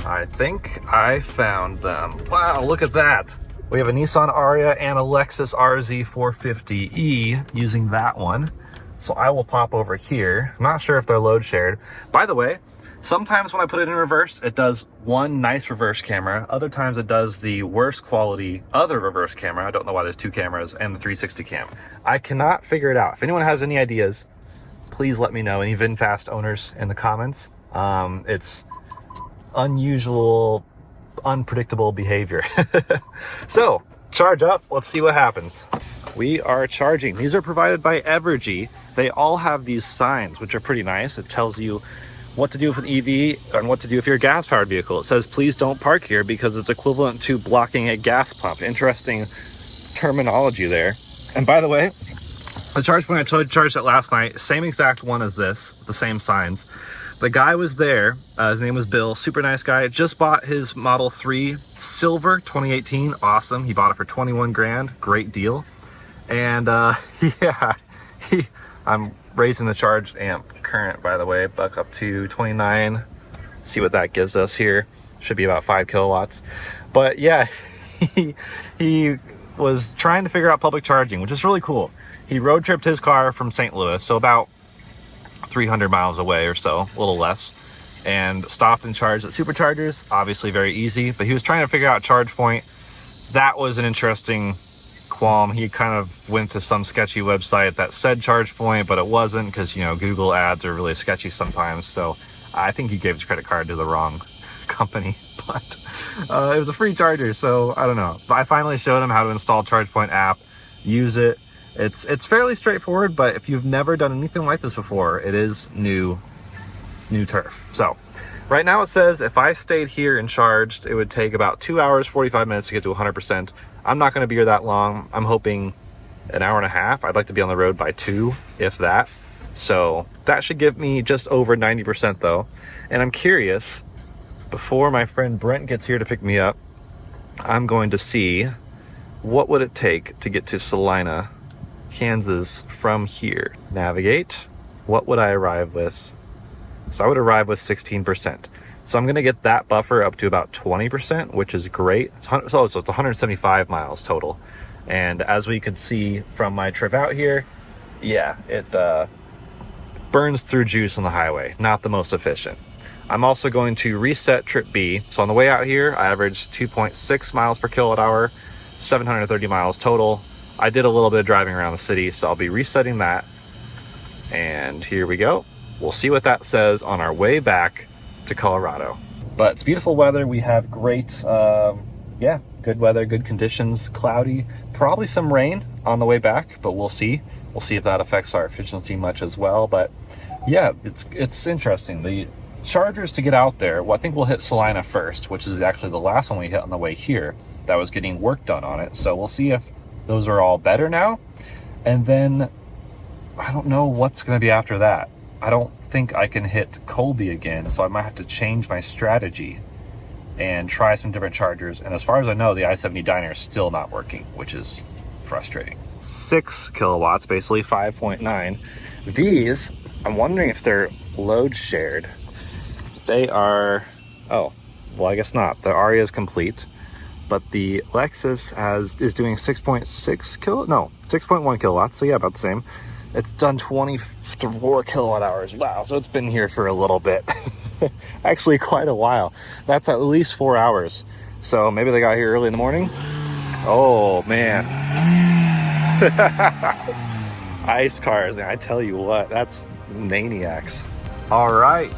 I think I found them. Wow, look at that. We have a Nissan Ariya and a Lexus RZ 450e using that one. So I will pop over here. I'm not sure if they're load shared. By the way, sometimes when I put it in reverse, it does one nice reverse camera. Other times it does the worst quality other reverse camera. I don't know why there's 2 cameras and the 360 cam. I cannot figure it out. If anyone has any ideas, please let me know. Any VinFast owners in the comments. It's unusual, unpredictable behavior. So charge up. Let's see what happens. We are charging. These are provided by Evergy. They all have these signs, which are pretty nice. It tells you what to do with an EV and what to do if you're a gas-powered vehicle. It says, please don't park here because it's equivalent to blocking a gas pump. Interesting terminology there. And by the way, the charge point I charged it last night, same exact one as this, the same signs. The guy was there, his name was Bill, super nice guy, just bought his Model 3 Silver 2018, awesome. He bought it for 21 grand, great deal. And yeah, I'm raising the charge amp current, by the way, back up to 29. See what that gives us here. Should be about 5 kilowatts. But yeah, he was trying to figure out public charging, which is really cool. He road tripped his car from St. Louis, so about 300 miles away or so, a little less, and stopped and charged at superchargers. Obviously very easy, but he was trying to figure out charge point. That was an interesting qualm. He kind of went to some sketchy website that said charge point, but it wasn't, because, you know, Google ads are really sketchy sometimes. So I think he gave his credit card to the wrong company, but it was a free charger, so I don't know. But I finally showed him how to install ChargePoint app, use it. It's fairly straightforward, but if you've never done anything like this before, it is new turf. So right now it says if I stayed here and charged, it would take about 2 hours, 45 minutes to get to 100%. I'm not going to be here that long. I'm hoping an hour and a half. I'd like to be on the road by 2, if that. So that should give me just over 90% though. And I'm curious, before my friend Brent gets here to pick me up, I'm going to see what would it take to get to Salina, Kansas from here. Navigate. What would I arrive with? So I would arrive with 16%. So I'm going to get that buffer up to about 20%, which is great. So it's 175 miles total. And as we could see from my trip out here, yeah, it burns through juice on the highway. Not the most efficient. I'm also going to reset trip B. So on the way out here, I averaged 2.6 miles per kilowatt hour. 730 miles total. I did a little bit of driving around the city, so I'll be resetting that. And here we go. We'll see what that says on our way back to Colorado. But it's beautiful weather. We have great, yeah, good weather, good conditions, cloudy, probably some rain on the way back, but we'll see. We'll see if that affects our efficiency much as well. But yeah, it's interesting. The chargers to get out there, well, I think we'll hit Salina first, which is actually the last one we hit on the way here. That was getting work done on it. So we'll see if those are all better now. And then I don't know what's going to be after that. I don't think I can hit Colby again, so I might have to change my strategy and try some different chargers. And as far as I know, the i70 Dyner is still not working, which is frustrating. 6 kilowatts, basically 5.9. These, I'm wondering if they're load shared. They are, oh, well, I guess not. The Aria is complete, but the Lexus is doing 6.1 kilowatts. So yeah, about the same. It's done 24 kilowatt hours. Wow, so it's been here for a little bit. Actually, quite a while. That's at least 4 hours. So maybe they got here early in the morning. Oh, man. Ice cars, man, I tell you what, that's maniacs. All right,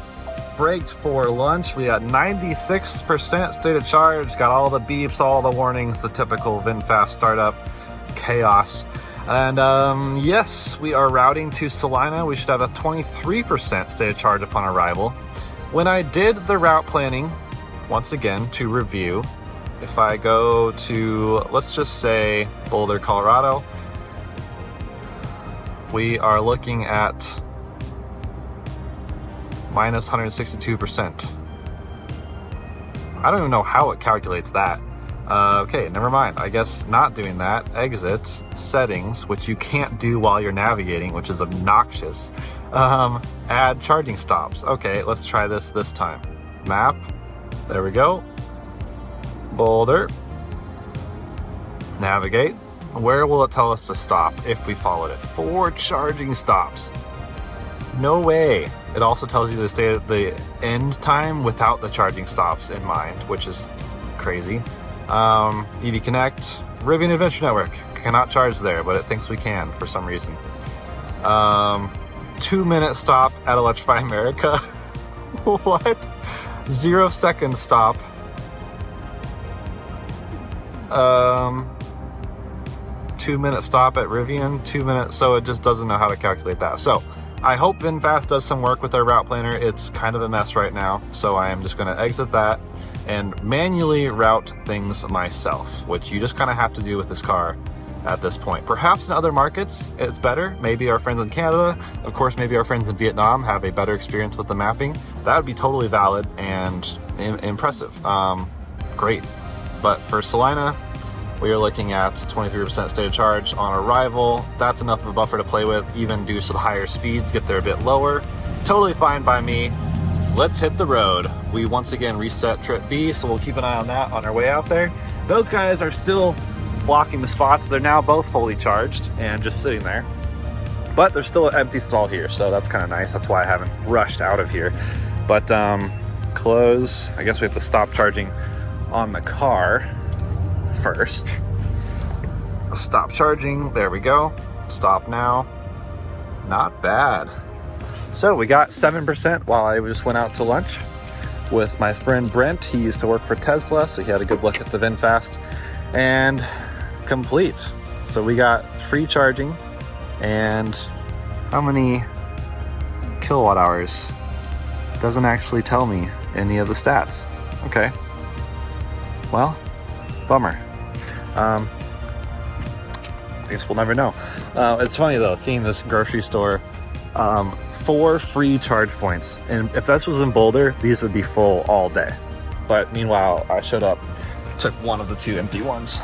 braked for lunch. We got 96% state of charge. Got all the beeps, all the warnings, the typical VinFast startup chaos. And yes, we are routing to Salina. We should have a 23% state of charge upon arrival. When I did the route planning, once again, to review, if I go to, let's just say Boulder, Colorado, we are looking at minus 162%. I don't even know how it calculates that. Okay, never mind. I guess not doing that. Exit, settings, which you can't do while you're navigating, which is obnoxious. Add charging stops. Okay, let's try this time. Map. There we go. Boulder. Navigate. Where will it tell us to stop if we followed it? 4 charging stops. No way. It also tells you the end time without the charging stops in mind, which is crazy. EV Connect, Rivian Adventure Network. Cannot charge there, but it thinks we can for some reason. 2-minute stop at Electrify America. What? 0 second stop. 2-minute stop at Rivian, 2 minutes, so it just doesn't know how to calculate that. So I hope VinFast does some work with their route planner. It's kind of a mess right now, so I am just going to exit that and manually route things myself, which you just kind of have to do with this car at this point. Perhaps in other markets it's better. Maybe our friends in Canada, of course, maybe our friends in Vietnam have a better experience with the mapping. That would be totally valid and impressive. Great. But for Salina, we are looking at 23% state of charge on arrival. That's enough of a buffer to play with, even do some higher speeds, get there a bit lower. Totally fine by me. Let's hit the road. We once again reset trip B, so we'll keep an eye on that on our way out there. Those guys are still blocking the spots. They're now both fully charged and just sitting there. But there's still an empty stall here, so that's kind of nice. That's why I haven't rushed out of here. But close. I guess we have to stop charging on the car first. Stop charging. There we go. Stop now. Not bad. So we got 7% while I just went out to lunch with my friend Brent. He used to work for Tesla, so he had a good look at the VinFast, and complete. So we got free charging, and how many kilowatt hours? Doesn't actually tell me any of the stats. Okay. Well, bummer. I guess we'll never know. It's funny though, seeing this grocery store, 4 free charge points. And if this was in Boulder, these would be full all day. But meanwhile, I showed up, took one of the 2 empty ones.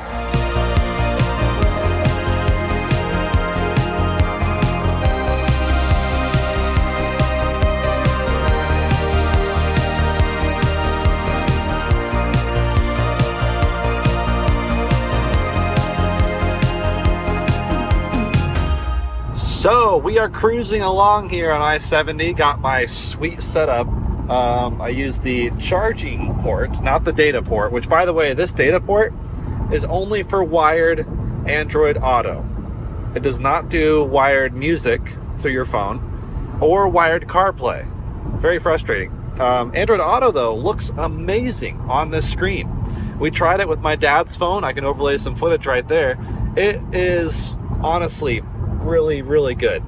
So we are cruising along here on I-70. Got my sweet setup. I used the charging port, not the data port, which by the way, this data port is only for wired Android Auto. It does not do wired music through your phone or wired CarPlay. Very frustrating. Android Auto, though, looks amazing on this screen. We tried it with my dad's phone. I can overlay some footage right there. It is honestly really, really good.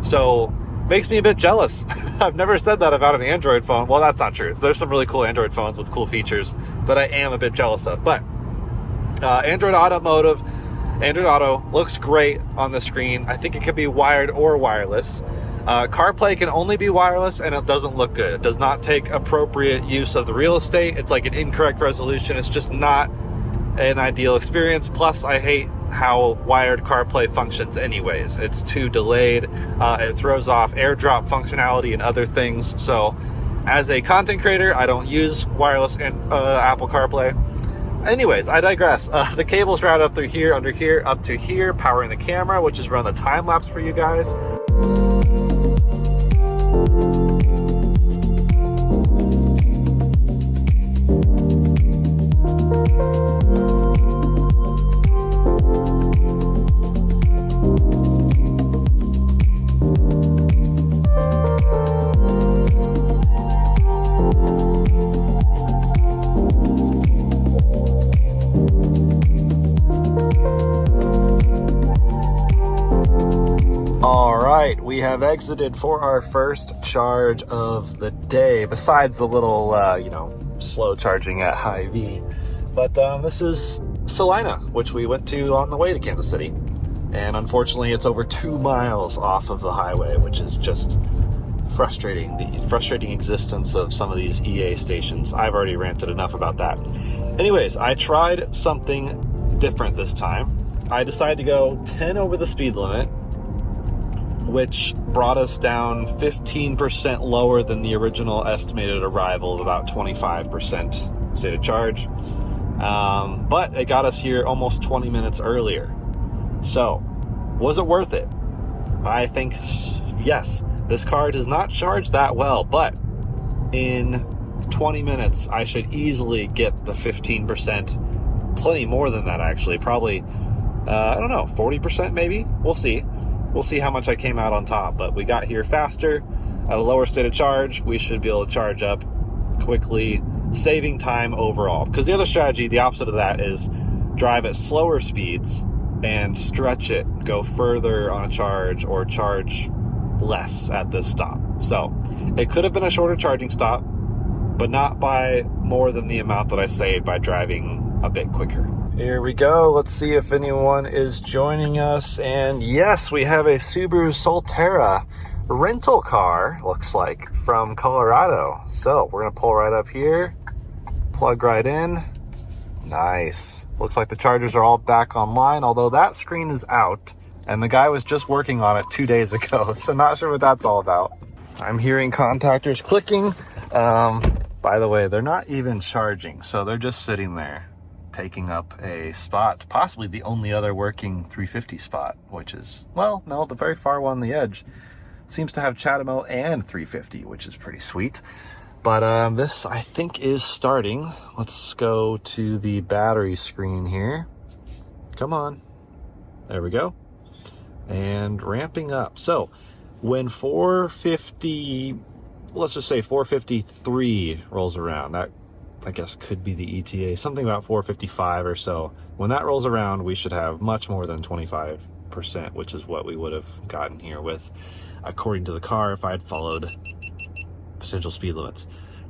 So, makes me a bit jealous. I've never said that about an Android phone. Well, that's not true. There's some really cool Android phones with cool features that I am a bit jealous of. But Android Auto looks great on the screen. I think it could be wired or wireless. CarPlay can only be wireless, and it doesn't look good. It does not take appropriate use of the real estate. It's like an incorrect resolution. It's just not an ideal experience. Plus, I hate how wired CarPlay functions anyways. It's too delayed. It throws off AirDrop functionality and other things. So, as a content creator, I don't use wireless and Apple CarPlay. Anyways, I digress. The cable's route up through here, under here, up to here, powering the camera, which is run the time lapse for you guys. We have exited for our first charge of the day, besides the little, slow charging at high V. But this is Salina, which we went to on the way to Kansas City. And unfortunately, it's over 2 miles off of the highway, which is just frustrating. The frustrating existence of some of these EA stations. I've already ranted enough about that. Anyways, I tried something different this time. I decided to go 10 over the speed limit, which brought us down 15% lower than the original estimated arrival of about 25% state of charge. But it got us here almost 20 minutes earlier. So, was it worth it? I think yes. This car does not charge that well, but in 20 minutes, I should easily get the 15%. Plenty more than that, actually. Probably, 40% maybe? We'll see. We'll see how much I came out on top, but we got here faster at a lower state of charge. We should be able to charge up quickly, saving time overall. Because the other strategy, the opposite of that, is drive at slower speeds and stretch it, go further on a charge or charge less at this stop. So it could have been a shorter charging stop, but not by more than the amount that I saved by driving a bit quicker. Here we go. Let's see if anyone is joining us. And yes, we have a Subaru Solterra rental car, looks like, from Colorado. So we're going to pull right up here, plug right in. Nice. Looks like the chargers are all back online, although that screen is out. And the guy was just working on it 2 days ago. So not sure what that's all about. I'm hearing contactors clicking. By the way, they're not even charging. So they're just sitting there, taking up a spot, possibly the only other working 350 spot, which is, well, no, the very far one on the edge seems to have CHAdeMO and 350, which is pretty sweet. But this, I think, is starting. Let's go to the battery screen here. Come on. There we go. And ramping up. So when 450, let's just say 453 rolls around, that I guess could be the ETA, something about 455 or so. When that rolls around, we should have much more than 25%, which is what we would have gotten here with, according to the car, if I had followed potential speed limits.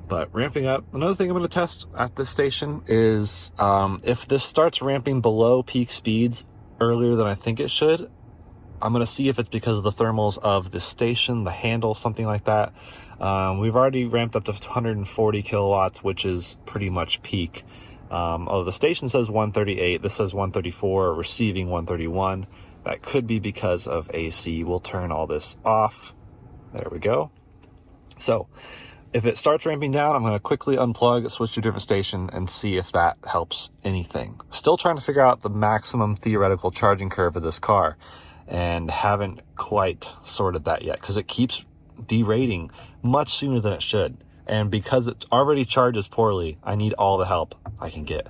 But ramping up, another thing I'm going to test at this station is if this starts ramping below peak speeds earlier than I think it should, I'm going to see if it's because of the thermals of the station, the handle, something like that. We've already ramped up to 140 kilowatts, which is pretty much peak. Although the station says 138, this says 134, receiving 131. That could be because of AC. We'll turn all this off. There we go. So if it starts ramping down, I'm going to quickly unplug, switch to a different station, and see if that helps anything. Still trying to figure out the maximum theoretical charging curve of this car, and haven't quite sorted that yet because it keeps derating much sooner than it should. And because it already charges poorly, I need all the help I can get.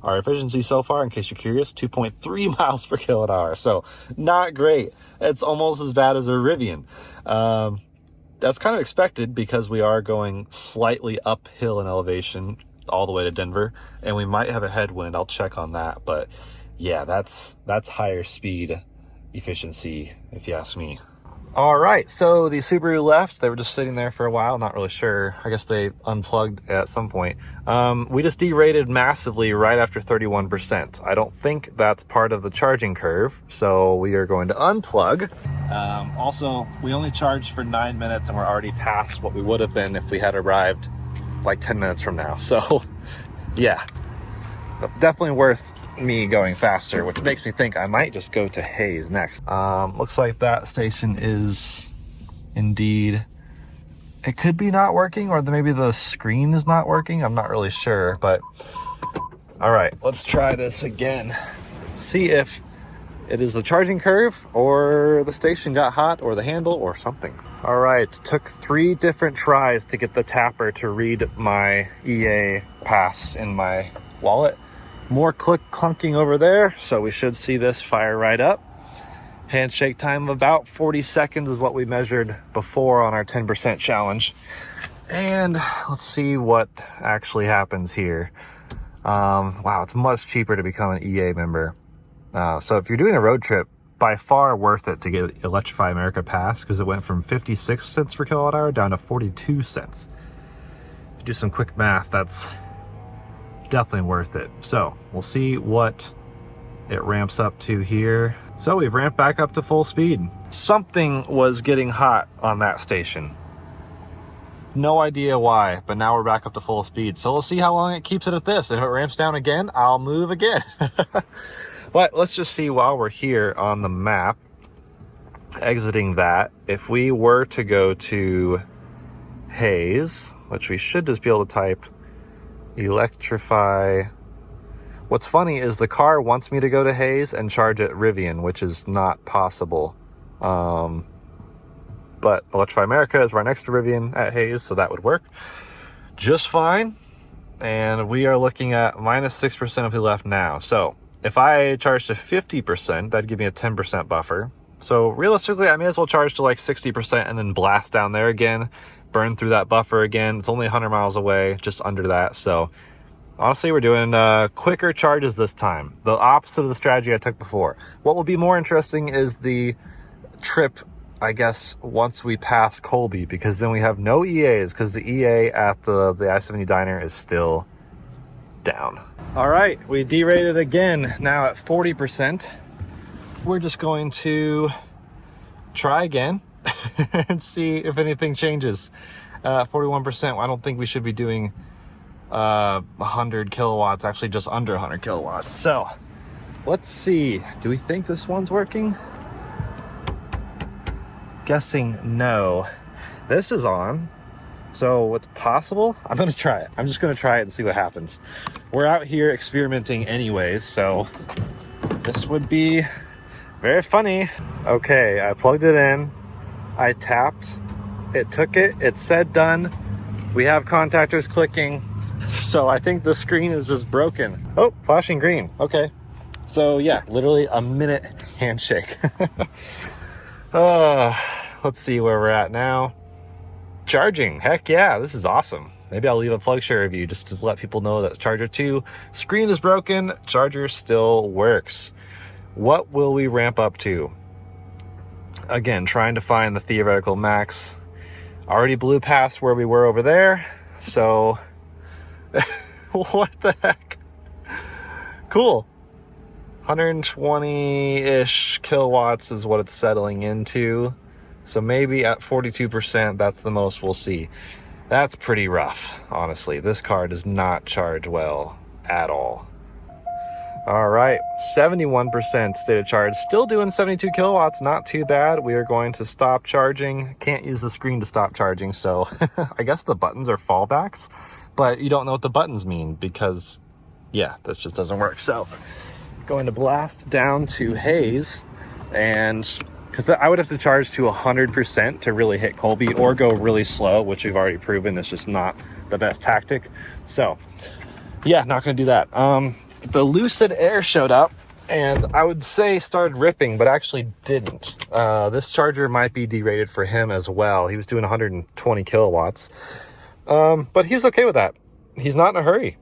Our efficiency so far, in case you're curious, 2.3 miles per kilowatt hour. So not great. It's almost as bad as a Rivian. That's kind of expected because we are going slightly uphill in elevation all the way to Denver, and we might have a headwind. I'll check on that. But yeah, that's higher speed efficiency, if you ask me. All right, so the Subaru left. They were just sitting there for a while, not really sure. I guess they unplugged at some point. We just derated massively right after 31%. I don't think that's part of the charging curve, so we are going to unplug. Also, we only charged for 9 minutes and we're already past what we would have been if we had arrived like 10 minutes from now. So yeah, definitely worth me going faster, which makes me think I might just go to Hayes next. Looks like that station is indeed, it could be not working, or maybe the screen is not working. I'm not really sure, but all right, let's try this again. See if it is the charging curve or the station got hot or the handle or something. All right, took 3 different tries to get the tapper to read my EA pass in my wallet. More clunking over there, so we should see this fire right up. Handshake time of about 40 seconds is what we measured before on our 10% challenge. And let's see what actually happens here. Wow, it's much cheaper to become an EA member. So if you're doing a road trip, by far worth it to get Electrify America Pass, because it went from 56 cents per kilowatt hour down to 42 cents. If you do some quick math, that's definitely worth it. So we'll see what it ramps up to here. So we've ramped back up to full speed. Something was getting hot on that station. No idea why, but now we're back up to full speed. So we'll see how long it keeps it at this. And if it ramps down again, I'll move again. But let's just see while we're here on the map, exiting that, if we were to go to Hayes, which we should just be able to type electrify. What's funny is the car wants me to go to Hayes and charge at Rivian, which is not possible. But Electrify America is right next to Rivian at Hayes, so that would work just fine. And we are looking at minus 6% of who left now. So if I charge to 50%, that'd give me a 10% buffer. So realistically, I may as well charge to like 60% and then blast down there again, burn through that buffer again. It's only 100 miles away, just under that. So honestly, we're doing quicker charges this time. The opposite of the strategy I took before. What will be more interesting is the trip, I guess, once we pass Colby, because then we have no EAs, because the EA at the I-70 diner is still down. All right, we derated again, now at 40%. We're just going to try again and see if anything changes. 41%, I don't think we should be doing 100 kilowatts, actually just under 100 kilowatts. So let's see, do we think this one's working? Guessing no. This is on, so what's possible? I'm gonna try it. I'm just gonna try it and see what happens. We're out here experimenting anyways, so this would be very funny. Okay, I plugged it in, I tapped, it took it, it said done. We have contactors clicking, so I think the screen is just broken. Oh, flashing green, okay. So yeah, literally a minute handshake. Let's see where we're at now. Charging, heck yeah, this is awesome. Maybe I'll leave a plug share review just to let people know that charger 2 screen is broken, charger still works. What will we ramp up to? Again, trying to find the theoretical max. Already blew past where we were over there, so what the heck? Cool. 120-ish kilowatts is what it's settling into. So maybe at 42%, that's the most we'll see. That's pretty rough, honestly. This car does not charge well at all. All right, 71% state of charge. Still doing 72 kilowatts, not too bad. We are going to stop charging. Can't use the screen to stop charging, so I guess the buttons are fallbacks, but you don't know what the buttons mean because, yeah, this just doesn't work. So going to blast down to Hayes, and because I would have to charge to 100% to really hit Colby, or go really slow, which we've already proven is just not the best tactic. So yeah, not gonna do that. the Lucid Air showed up, and I would say started ripping, but actually didn't. This charger might be derated for him as well. He was doing 120 kilowatts, but he's okay with that. He's not in a hurry.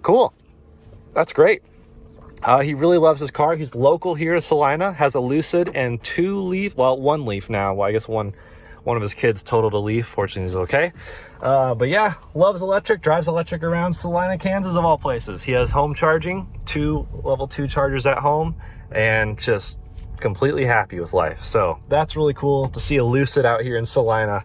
Cool. That's great. He really loves his car. He's local here to Salina, has a Lucid and 2 Leaf. Well, 1 Leaf now. Well, I guess one of his kids totaled a Leaf. Fortunately, he's okay. But yeah, loves electric, drives electric around Salina, Kansas, of all places. He has home charging, 2 level 2 chargers at home, and just completely happy with life. So that's really cool to see a Lucid out here in Salina.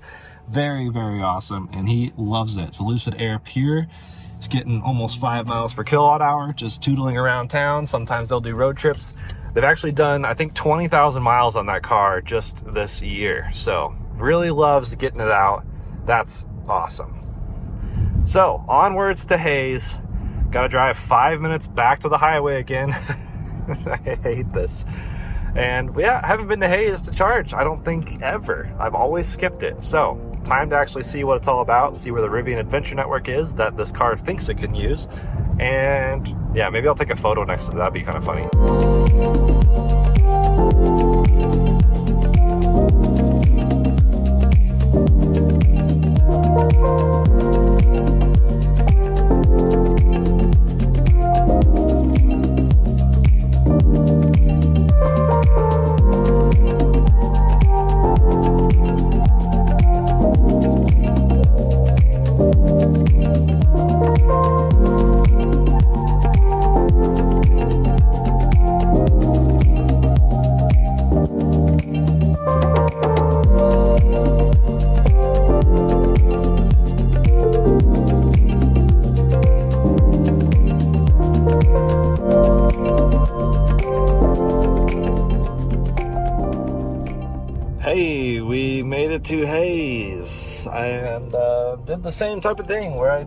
Very, very awesome. And he loves it. It's a Lucid Air Pure. It's getting almost 5 miles per kilowatt hour, just tootling around town. Sometimes they'll do road trips. They've actually done, I think, 20,000 miles on that car just this year. So really loves getting it out. That's awesome. So onwards to Hayes. Got to drive 5 minutes back to the highway again. I hate this. And yeah, I haven't been to Hayes to charge, I don't think, ever. I've always skipped it. So time to actually see what it's all about, see where the Rivian Adventure Network is that this car thinks it can use. And yeah, maybe I'll take a photo next to that. That'd be kind of funny. Hey, we made it to Hayes, and did the same type of thing where I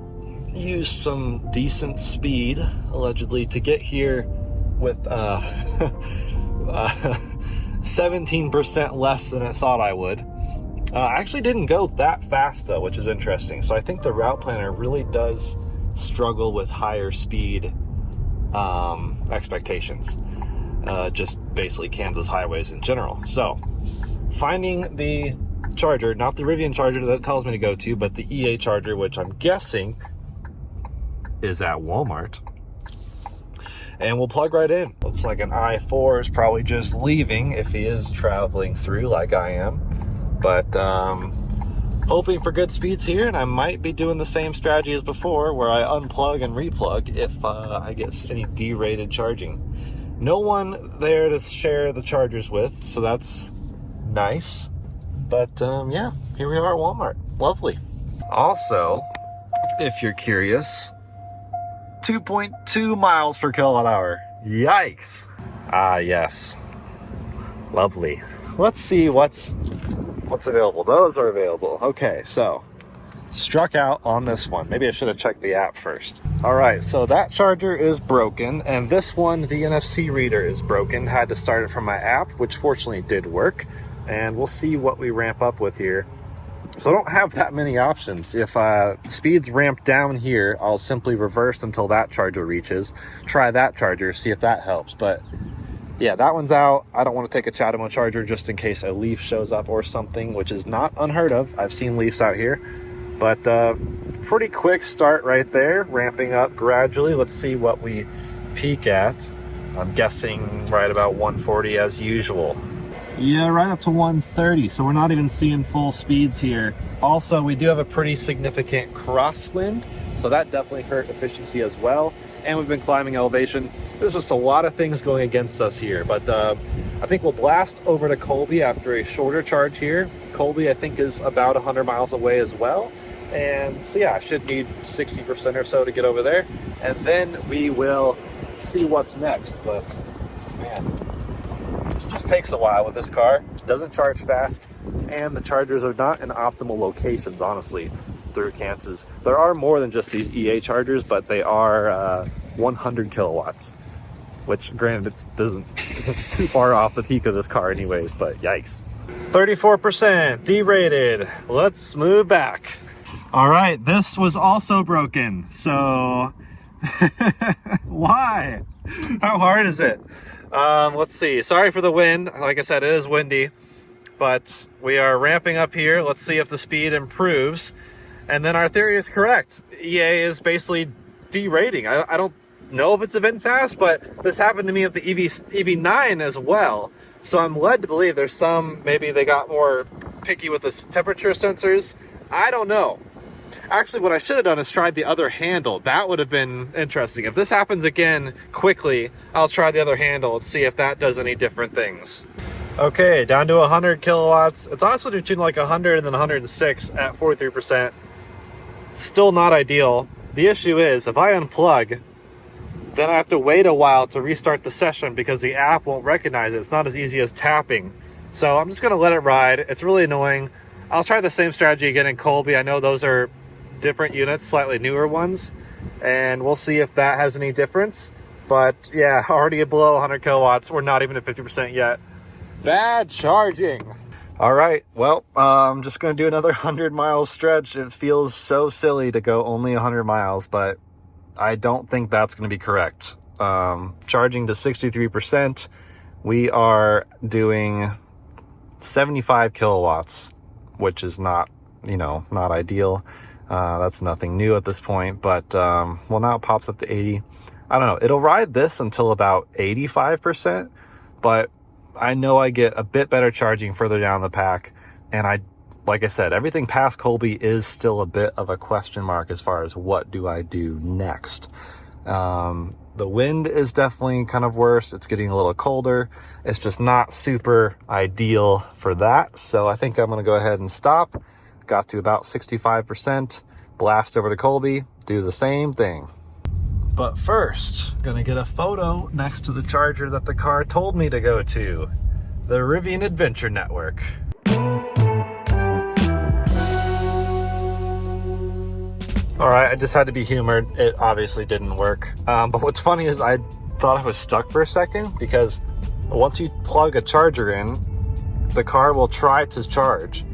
used some decent speed, allegedly, to get here with 17% less than I thought I would. I actually didn't go that fast, though, which is interesting. So I think the route planner really does struggle with higher speed expectations. Just basically Kansas highways in general. So finding the charger, not the Rivian charger that it tells me to go to, but the EA charger, which I'm guessing is at Walmart. And we'll plug right in. Looks like an i4 is probably just leaving if he is traveling through like I am. But hoping for good speeds here, and I might be doing the same strategy as before where I unplug and replug if I get any derated charging. No one there to share the chargers with, so that's nice. But yeah, here we are at Walmart. Lovely. Also, if you're curious, 2.2 miles per kilowatt hour. Yikes. Ah, yes. Lovely. Let's see what's available. Those are available. Okay, so struck out on this one. Maybe I should have checked the app first. All right, so that charger is broken, and this one, the NFC reader, is broken. Had to start it from my app, which fortunately did work. And we'll see what we ramp up with here. So I don't have that many options. If speeds ramp down here, I'll simply reverse until that charger reaches. Try that charger, see if that helps. But yeah, that one's out. I don't want to take a Chatamo charger just in case a Leaf shows up or something, which is not unheard of. I've seen Leafs out here. But pretty quick start right there, ramping up gradually. Let's see what we peak at. I'm guessing right about 140 as usual. Yeah, right up to 130, so we're not even seeing full speeds here. Also, we do have a pretty significant crosswind, so that definitely hurt efficiency as well. And we've been climbing elevation. There's just a lot of things going against us here, but I think we'll blast over to Colby after a shorter charge here. Colby, I think, is about 100 miles away as well. And so yeah, I should need 60% or so to get over there. And then we will see what's next, but man, it just takes a while with this car. It doesn't charge fast, and the chargers are not in optimal locations, honestly, through Kansas. There are more than just these EA chargers, but they are 100 kilowatts, which granted isn't too far off the peak of this car anyways, but yikes. 34% derated. Let's move back. All right, this was also broken. So Why? How hard is it? Let's see. Sorry for the wind. Like I said, it is windy, but we are ramping up here. Let's see if the speed improves. And then our theory is correct. EA is basically derating. I don't know if it's a VinFast, but this happened to me at the EV9 as well. So I'm led to believe there's maybe they got more picky with the temperature sensors. I don't know. Actually, what I should have done is tried the other handle. That would have been interesting. If this happens again quickly, I'll try the other handle and see if that does any different things. Okay, down to 100 kilowatts. It's also between like 100 and then 106 at 43%. Still not ideal. The issue is if I unplug, then I have to wait a while to restart the session because the app won't recognize it. It's not as easy as tapping. So I'm just gonna let it ride. It's really annoying. I'll try the same strategy again in Colby. I know those are different units, slightly newer ones, and we'll see if that has any difference. But yeah, already below 100 kilowatts. We're not even at 50% yet. Bad charging. All right, well, I'm just gonna do another 100-mile stretch. It feels so silly to go only 100 miles, but I don't think that's gonna be correct. Charging to 63%, we are doing 75 kilowatts, which is not, not ideal. That's nothing new at this point, but, well, now it pops up to 80. I don't know. It'll ride this until about 85%, but I know I get a bit better charging further down the pack. And like I said, everything past Colby is still a bit of a question mark as far as what do I do next. The wind is definitely kind of worse. It's getting a little colder. It's just not super ideal for that. So I think I'm going to go ahead and stop. Got to about 65%, blast over to Colby, do the same thing. But first, gonna get a photo next to the charger that the car told me to go to, the Rivian Adventure Network. All right, I just had to be humored. It obviously didn't work. But what's funny is I thought I was stuck for a second because once you plug a charger in, the car will try to charge.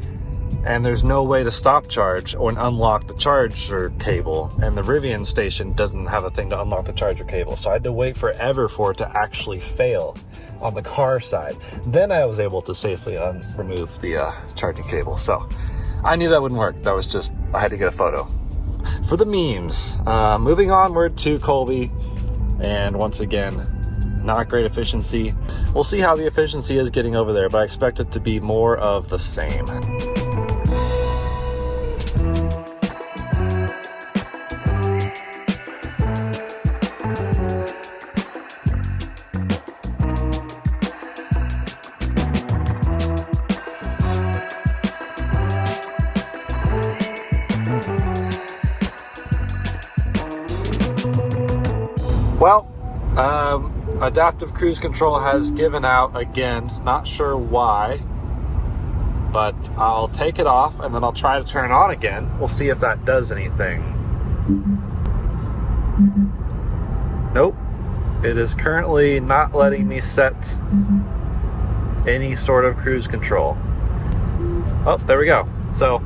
And there's no way to stop charge or unlock the charger cable. And the Rivian station doesn't have a thing to unlock the charger cable. So I had to wait forever for it to actually fail on the car side. Then I was able to safely remove the charging cable. So I knew that wouldn't work. That was just, I had to get a photo for the memes. Moving onward to Colby. And once again, not great efficiency. We'll see how the efficiency is getting over there, but I expect it to be more of the same. Well, adaptive cruise control has given out again. Not sure why, but I'll take it off and then I'll try to turn it on again. We'll see if that does anything. Nope. It is currently not letting me set any sort of cruise control. Oh, there we go. So,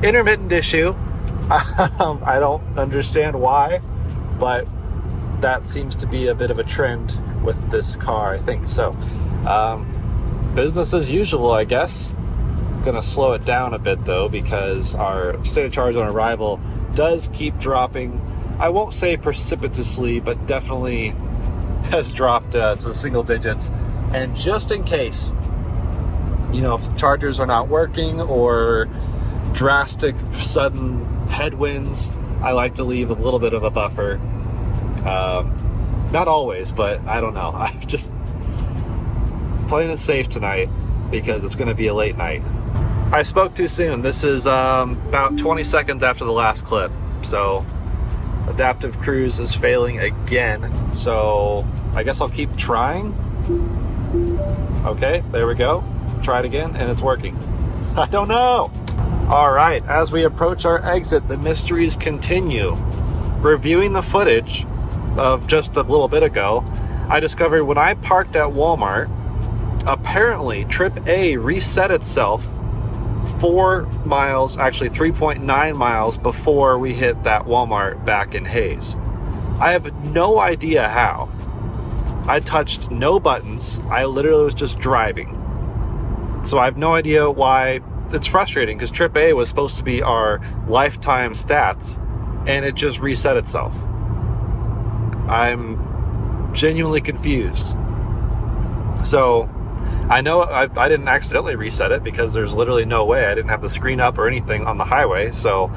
intermittent issue. I don't understand why, but that seems to be a bit of a trend with this car, I think. So, business as usual, I guess. Gonna slow it down a bit though, because our state of charge on arrival does keep dropping. I won't say precipitously, but definitely has dropped to the single digits. And just in case, if the chargers are not working or drastic sudden headwinds, I like to leave a little bit of a buffer. Not always, but I don't know. I'm just playing it safe tonight because it's going to be a late night. I spoke too soon. This is about 20 seconds after the last clip. So adaptive cruise is failing again. So I guess I'll keep trying. Okay, there we go. Try it again and it's working. I don't know. All right, as we approach our exit, the mysteries continue. Reviewing the footage of just a little bit ago, I discovered when I parked at Walmart, apparently trip A reset itself 4 miles, actually 3.9 miles before we hit that Walmart back in Hayes. I have no idea how. I touched no buttons. I literally was just driving. So I have no idea why. It's frustrating because Trip A was supposed to be our lifetime stats, and it just reset itself. I'm genuinely confused. So I know I didn't accidentally reset it because there's literally no way. I didn't have the screen up or anything on the highway. So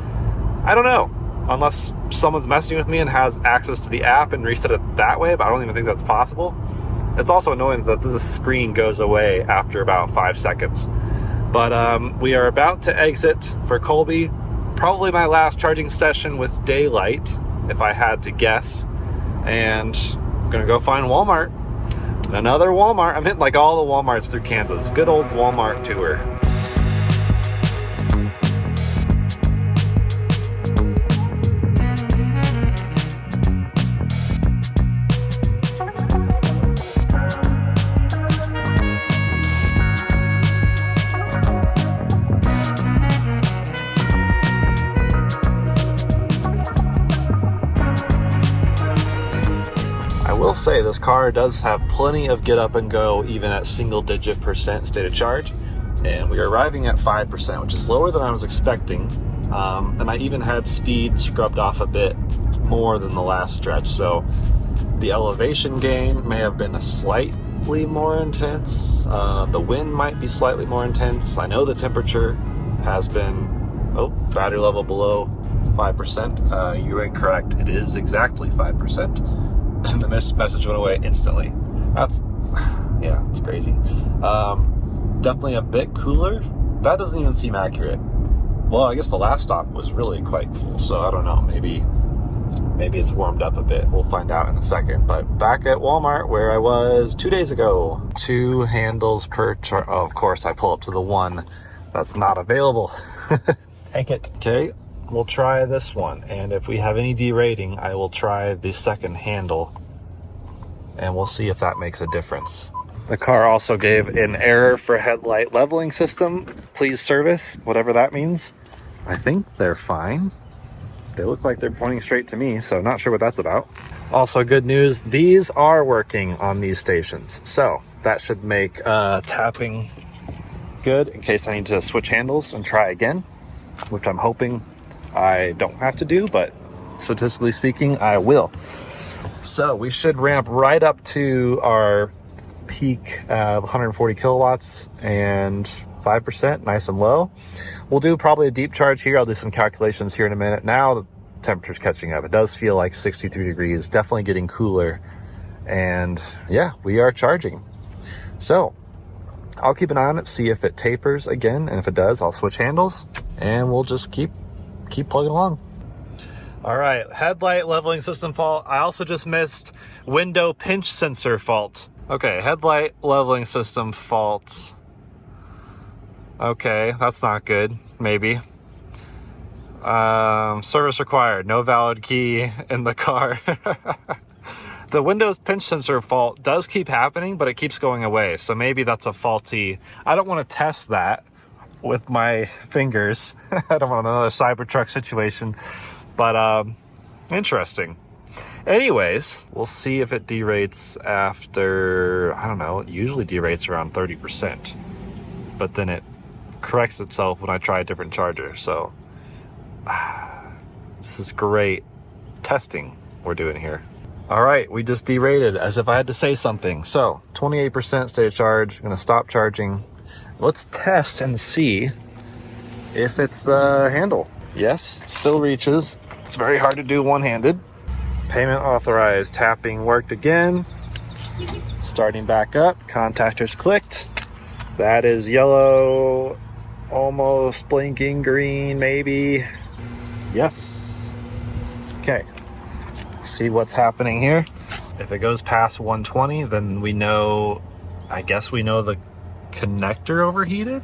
I don't know, unless someone's messing with me and has access to the app and reset it that way, but I don't even think that's possible. It's also annoying that the screen goes away after about 5 seconds. But we are about to exit for Colby. Probably my last charging session with daylight, if I had to guess. And I'm gonna go find Walmart. Another Walmart. I'm hitting like all the Walmarts through Kansas. Good old Walmart tour. I will say this car does have plenty of get up and go even at single digit % state of charge, and we are arriving at 5%, which is lower than I was expecting. And I even had speed scrubbed off a bit more than the last stretch, so the elevation gain may have been slightly more intense. The wind might be slightly more intense. I know the temperature has been battery level below 5%. You're incorrect. It is exactly 5%. And the message went away instantly. Yeah, it's crazy. Definitely a bit cooler. That doesn't even seem accurate. Well, I guess the last stop was really quite cool, so I don't know. Maybe it's warmed up a bit. We'll find out in a second. But back at Walmart where I was 2 days ago. 2 handles per oh, of course, I pull up to the one that's not available. Dang it. Okay. We'll try this one, and if we have any derating, I will try the second handle, and we'll see if that makes a difference. The car also gave an error for headlight leveling system. Please service, whatever that means. I think they're fine. They look like they're pointing straight to me, so not sure what that's about. Also, good news, these are working on these stations, so that should make tapping good in case I need to switch handles and try again, which I'm hoping I don't have to do, but statistically speaking, I will. So we should ramp right up to our peak 140 kilowatts and 5%, nice and low. We'll do probably a deep charge here. I'll do some calculations here in a minute. Now the temperature's catching up. It does feel like 63 degrees, definitely getting cooler. And yeah, we are charging. So I'll keep an eye on it, see if it tapers again. And if it does, I'll switch handles and we'll just keep plugging along. All right, headlight leveling system fault. I also just missed window pinch sensor fault. Okay, headlight leveling system fault. Okay, that's not good, maybe. Service required, no valid key in the car. The Windows pinch sensor fault does keep happening, but it keeps going away. So maybe that's a faulty. I don't want to test that with my fingers. I don't want another Cybertruck situation, but interesting. Anyways, we'll see if it derates after, I don't know, it usually derates around 30%, but then it corrects itself when I try a different charger. So this is great testing we're doing here. All right, we just derated as if I had to say something. So 28% state of charge. I'm gonna stop charging. Let's test and see if it's the handle. Yes, still reaches. It's very hard to do one-handed. Payment authorized. Tapping worked again. Starting back up. Contactors clicked. That is yellow, almost blinking green, maybe. Yes. Okay. Let's see what's happening here. If it goes past 120, then we know, I guess we know the connector overheated.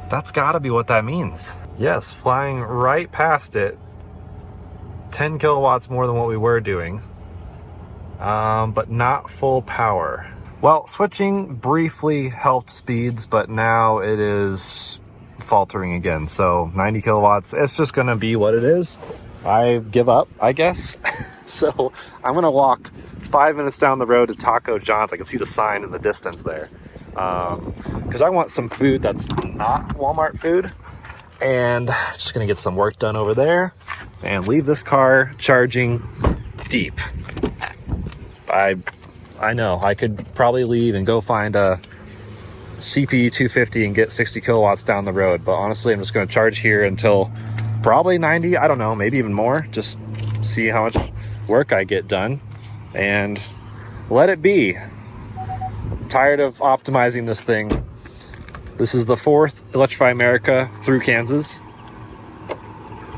That's gotta be what that means. Yes, flying right past it. 10 kilowatts more than what we were doing, but not full power. Well, switching briefly helped speeds, but now it is faltering again. So 90 kilowatts, it's just gonna be what it is. I give up, I guess. So I'm gonna walk 5 minutes down the road to Taco John's. I can see the sign in the distance there. Because I want some food that's not Walmart food. And just gonna get some work done over there and leave this car charging deep. I know I could probably leave and go find a CP 250 and get 60 kilowatts down the road, but honestly I'm just going to charge here until probably 90. I don't know, maybe even more, just see how much work I get done and let it be. I'm tired of optimizing this thing. This is the 4th Electrify America through Kansas.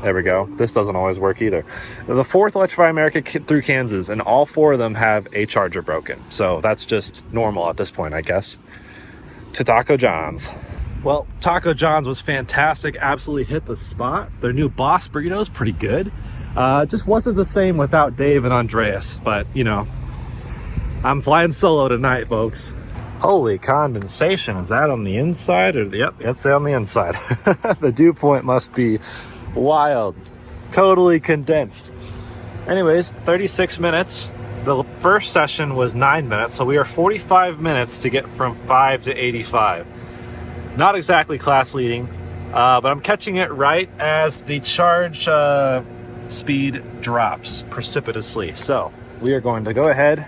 There we go. This doesn't always work either. The 4th Electrify America through Kansas, and all 4 of them have a charger broken. So that's just normal at this point, I guess. To Taco John's. Well, Taco John's was fantastic. Absolutely hit the spot. Their new Boss burrito is pretty good. Just wasn't the same without Dave and Andreas. But, you know, I'm flying solo tonight, folks. Holy condensation. Is that on the inside? Or yep, it's on the inside. The dew point must be wild. Totally condensed. Anyways, 36 minutes. The first session was 9 minutes, so we are 45 minutes to get from 5 to 85. Not exactly class leading, but I'm catching it right as the charge speed drops precipitously. So we are going to go ahead,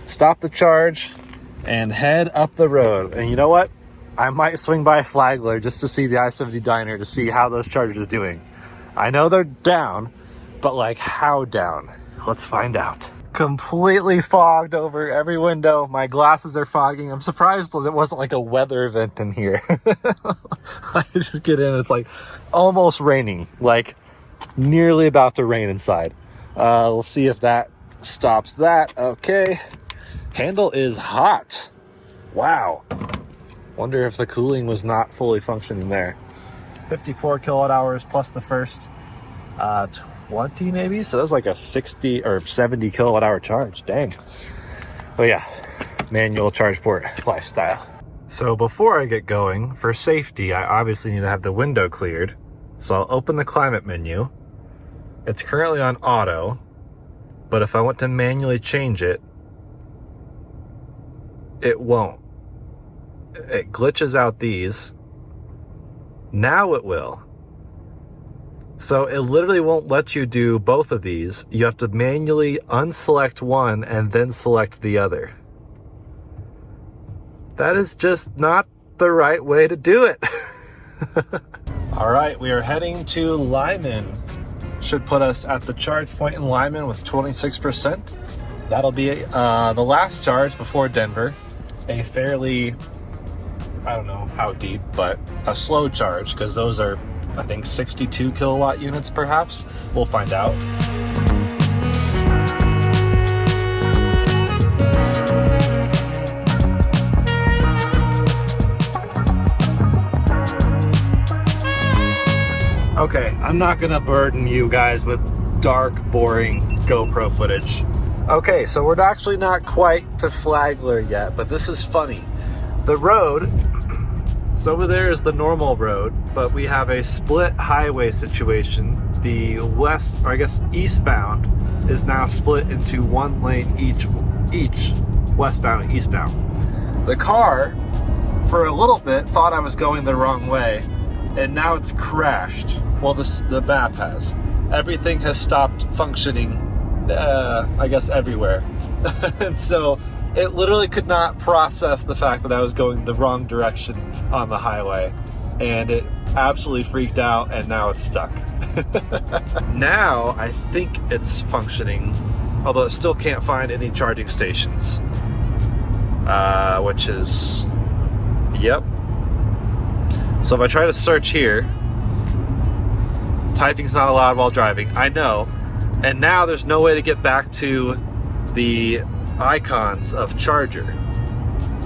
stop the charge, and head up the road. And you know what? I might swing by Flagler just to see the I-70 diner to see how those chargers are doing. I know they're down, but like how down? Let's find out. Completely fogged over every window. My glasses are fogging. I'm surprised there wasn't like a weather event in here. I just get in, it's like almost raining, like nearly about to rain inside. We'll see if that stops that. Okay. Handle is hot. Wow. Wonder if the cooling was not fully functioning there. 54 kilowatt hours plus the first 20 maybe, so that was like a 60 or 70 kilowatt hour charge. Dang. Oh yeah, manual charge port lifestyle. So before I get going, for safety, I obviously need to have the window cleared. So I'll open the climate menu. It's currently on auto, but if I want to manually change it, it won't. It glitches out these. Now it will. So it literally won't let you do both of these. You have to manually unselect one and then select the other. That is just not the right way to do it. All right, we are heading to Lyman. Should put us at the charge point in Lyman with 26%. That'll be the last charge before Denver. A fairly, I don't know how deep, but a slow charge, because those are, I think, 62 kilowatt units perhaps. We'll find out. Okay, I'm not gonna burden you guys with dark, boring GoPro footage. Okay, so we're actually not quite to Flagler yet, but this is funny. The road, so over there is the normal road, but we have a split highway situation. The west, or I guess eastbound, is now split into one lane each westbound and eastbound. The car, for a little bit, thought I was going the wrong way, and now it's crashed. Well, the map has. Everything has stopped functioning, I guess everywhere. And so it literally could not process the fact that I was going the wrong direction on the highway. And it absolutely freaked out, and now it's stuck. Now I think it's functioning, although it still can't find any charging stations. Which is, yep. So if I try to search here, typing's not allowed while driving, I know. And now there's no way to get back to the icons of charger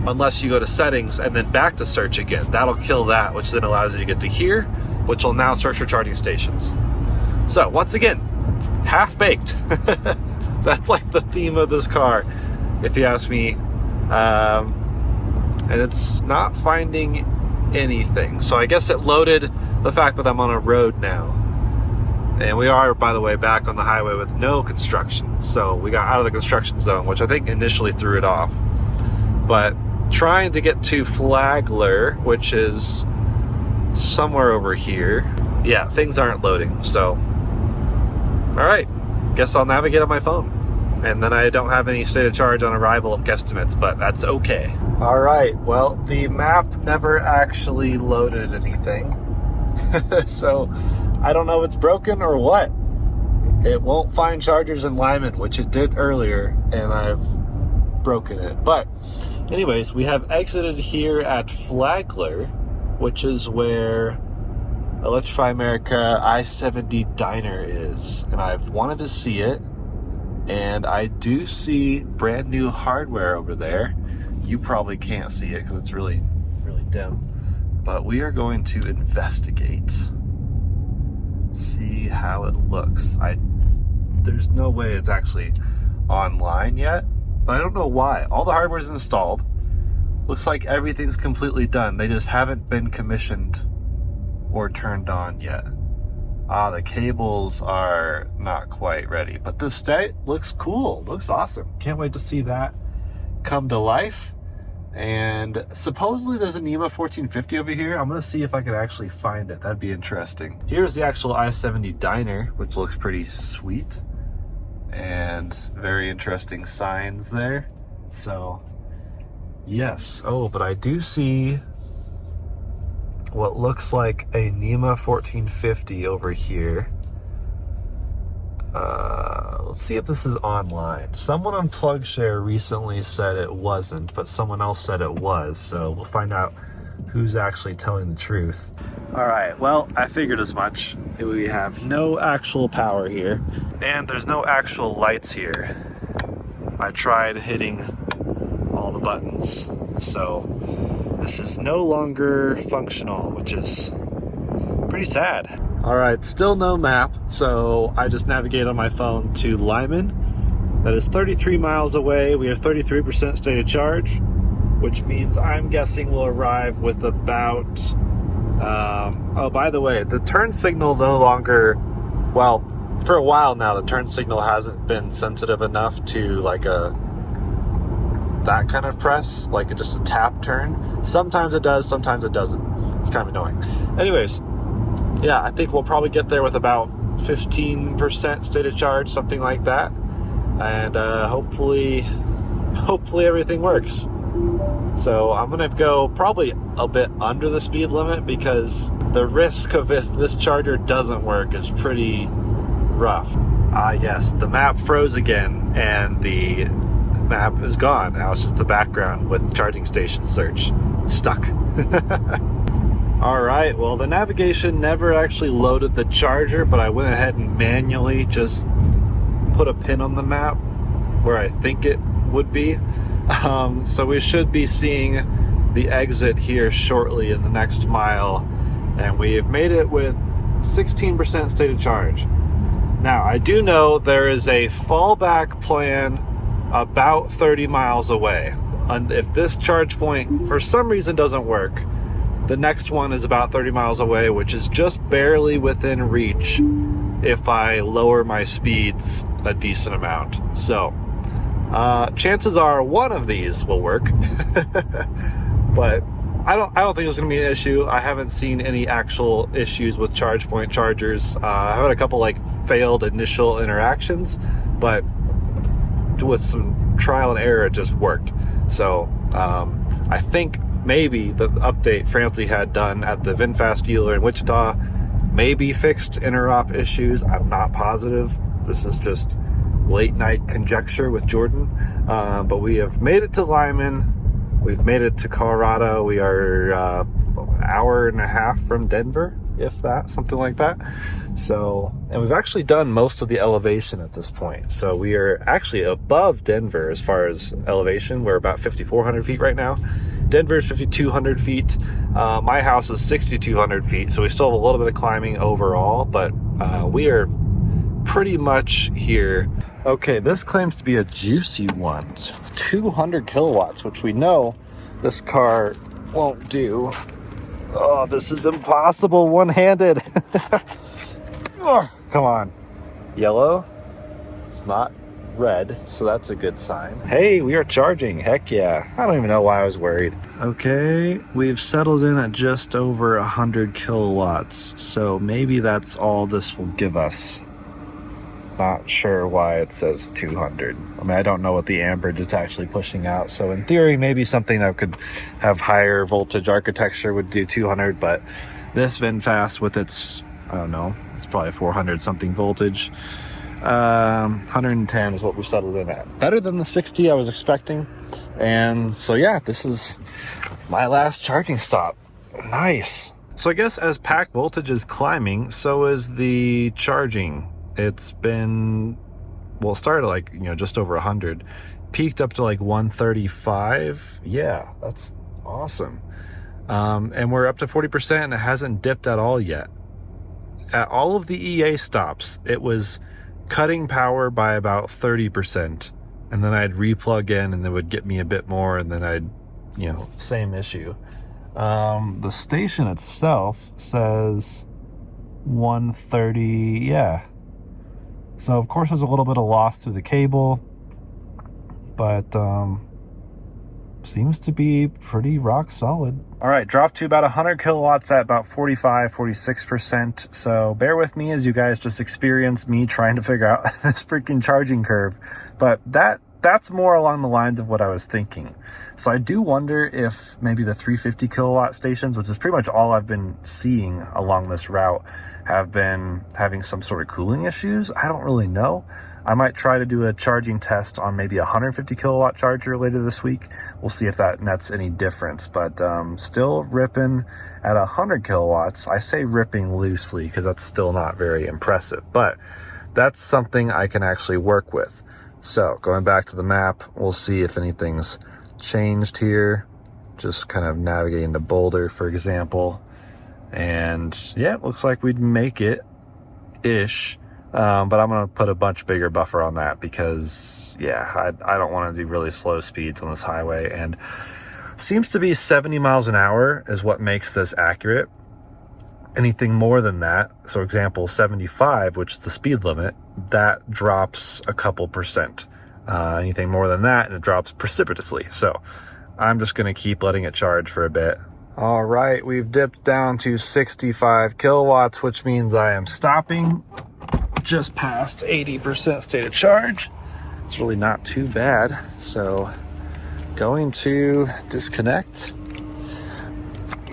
unless you go to settings and then back to search again. That'll kill that, which then allows you to get to here, which will now search for charging stations. So once again, half-baked. That's like the theme of this car, if you ask me. And it's not finding anything. So I guess it loaded the fact that I'm on a road now. And we are, by the way, back on the highway with no construction. So we got out of the construction zone, which I think initially threw it off. But trying to get to Flagler, which is somewhere over here. Yeah, things aren't loading. So, all right, guess I'll navigate on my phone. And then I don't have any state of charge on arrival guesstimates, but that's okay. All right, well, the map never actually loaded anything. So I don't know if it's broken or what. It won't find chargers in Lyman, which it did earlier, and I've broken it. But anyways, we have exited here at Flagler, which is where Electrify America I-70 Diner is. And I've wanted to see it, and I do see brand new hardware over there. You probably can't see it because it's really, really dim. But we are going to investigate, see how it looks. There's no way it's actually online yet, but I don't know why. All the hardware is installed. Looks like everything's completely done. They just haven't been commissioned or turned on yet. The cables are not quite ready, but the state looks cool. Looks awesome. Can't wait to see that come to life. And supposedly there's a NEMA 1450 over here. I'm gonna see if I can actually find it. That'd be interesting. Here's the actual I-70 Diner, which looks pretty sweet. And very interesting signs there. So, yes. Oh, but I do see what looks like a NEMA 1450 over here. Let's see if this is online. Someone on PlugShare recently said it wasn't, but someone else said it was. So we'll find out who's actually telling the truth. All right, well, I figured as much. We have no actual power here, and there's no actual lights here. I tried hitting all the buttons, so this is no longer functional, which is pretty sad. All right, still no map, so I just navigate on my phone to Lyman. That is 33 miles away. We have 33% state of charge, which means I'm guessing we'll arrive with about, oh, by the way, the turn signal no longer, well, for a while now, the turn signal hasn't been sensitive enough to like that kind of press, like just a tap turn. Sometimes it does, sometimes it doesn't. It's kind of annoying. Anyways, yeah, I think we'll probably get there with about 15% state of charge, something like that. And hopefully everything works. So I'm gonna go probably a bit under the speed limit because the risk of if this charger doesn't work is pretty rough. Yes, the map froze again and the map is gone. Now it's just the background with charging station search. Stuck. All right, well, the navigation never actually loaded the charger, but I went ahead and manually just put a pin on the map where I think it would be. So we should be seeing the exit here shortly in the next mile, and we've made it with 16% state of charge. Now, I do know there is a fallback plan about 30 miles away. And if this charge point for some reason doesn't work, the next one is about 30 miles away, which is just barely within reach if I lower my speeds a decent amount. So chances are one of these will work. But I don't think it's gonna be an issue. I haven't seen any actual issues with charge point chargers. I've had a couple like failed initial interactions, but with some trial and error it just worked. So I think maybe the update Francie had done at the VinFast dealer in Wichita maybe fixed interop issues. I'm not positive. This is just late night conjecture with Jordan. But we have made it to Lyman. We've made it to Colorado. We are an hour and a half from Denver, if that, something like that. So, and we've actually done most of the elevation at this point. So we are actually above Denver as far as elevation. We're about 5,400 feet right now. Denver is 5,200 feet. My house is 6,200 feet. So we still have a little bit of climbing overall, but we are pretty much here. Okay, this claims to be a juicy one. 200 kilowatts, which we know this car won't do. Oh, this is impossible one-handed. Oh, Come on. Yellow. It's not red, so that's a good sign. Hey, we are charging. Heck yeah. I don't even know why I was worried. Okay, we've settled in at just over 100 kilowatts, so maybe that's all this will give us. Not sure why it says 200. I mean, I don't know what the amperage it's actually pushing out, so in theory, maybe something that could have higher voltage architecture would do 200, but this VinFast with its, I don't know, it's probably 400 something voltage. 110 is what we settled in at. Better than the 60 I was expecting. And so yeah, this is my last charging stop. Nice. So I guess as pack voltage is climbing, so is the charging. It's been, well, it started like, just over 100, peaked up to like 135. Yeah, that's awesome. And we're up to 40% and it hasn't dipped at all yet. At all of the EA stops, it was cutting power by about 30%, and then I'd replug in and it would get me a bit more, and then I'd, same issue. The station itself says 130, yeah. So of course there's a little bit of loss through the cable, but seems to be pretty rock solid. All right, dropped to about 100 kilowatts at about 46%. So bear with me as you guys just experience me trying to figure out this freaking charging curve. But that's more along the lines of what I was thinking. So I do wonder if maybe the 350 kilowatt stations, which is pretty much all I've been seeing along this route, have been having some sort of cooling issues. I don't really know. I might try to do a charging test on maybe a 150 kilowatt charger later this week. We'll see if that nets any difference, but still ripping at 100 kilowatts. I say ripping loosely because that's still not very impressive, but that's something I can actually work with. So going back to the map, we'll see if anything's changed here. Just kind of navigating to Boulder, for example. And yeah, it looks like we'd make it-ish. But I'm going to put a much bigger buffer on that because, yeah, I don't want to do really slow speeds on this highway. And seems to be 70 miles an hour is what makes this accurate. Anything more than that, so example 75, which is the speed limit, that drops a couple percent. Anything more than that, and it drops precipitously. So I'm just going to keep letting it charge for a bit. All right, we've dipped down to 65 kilowatts, which means I am stopping just past 80% state of charge. It's really not too bad. So going to disconnect.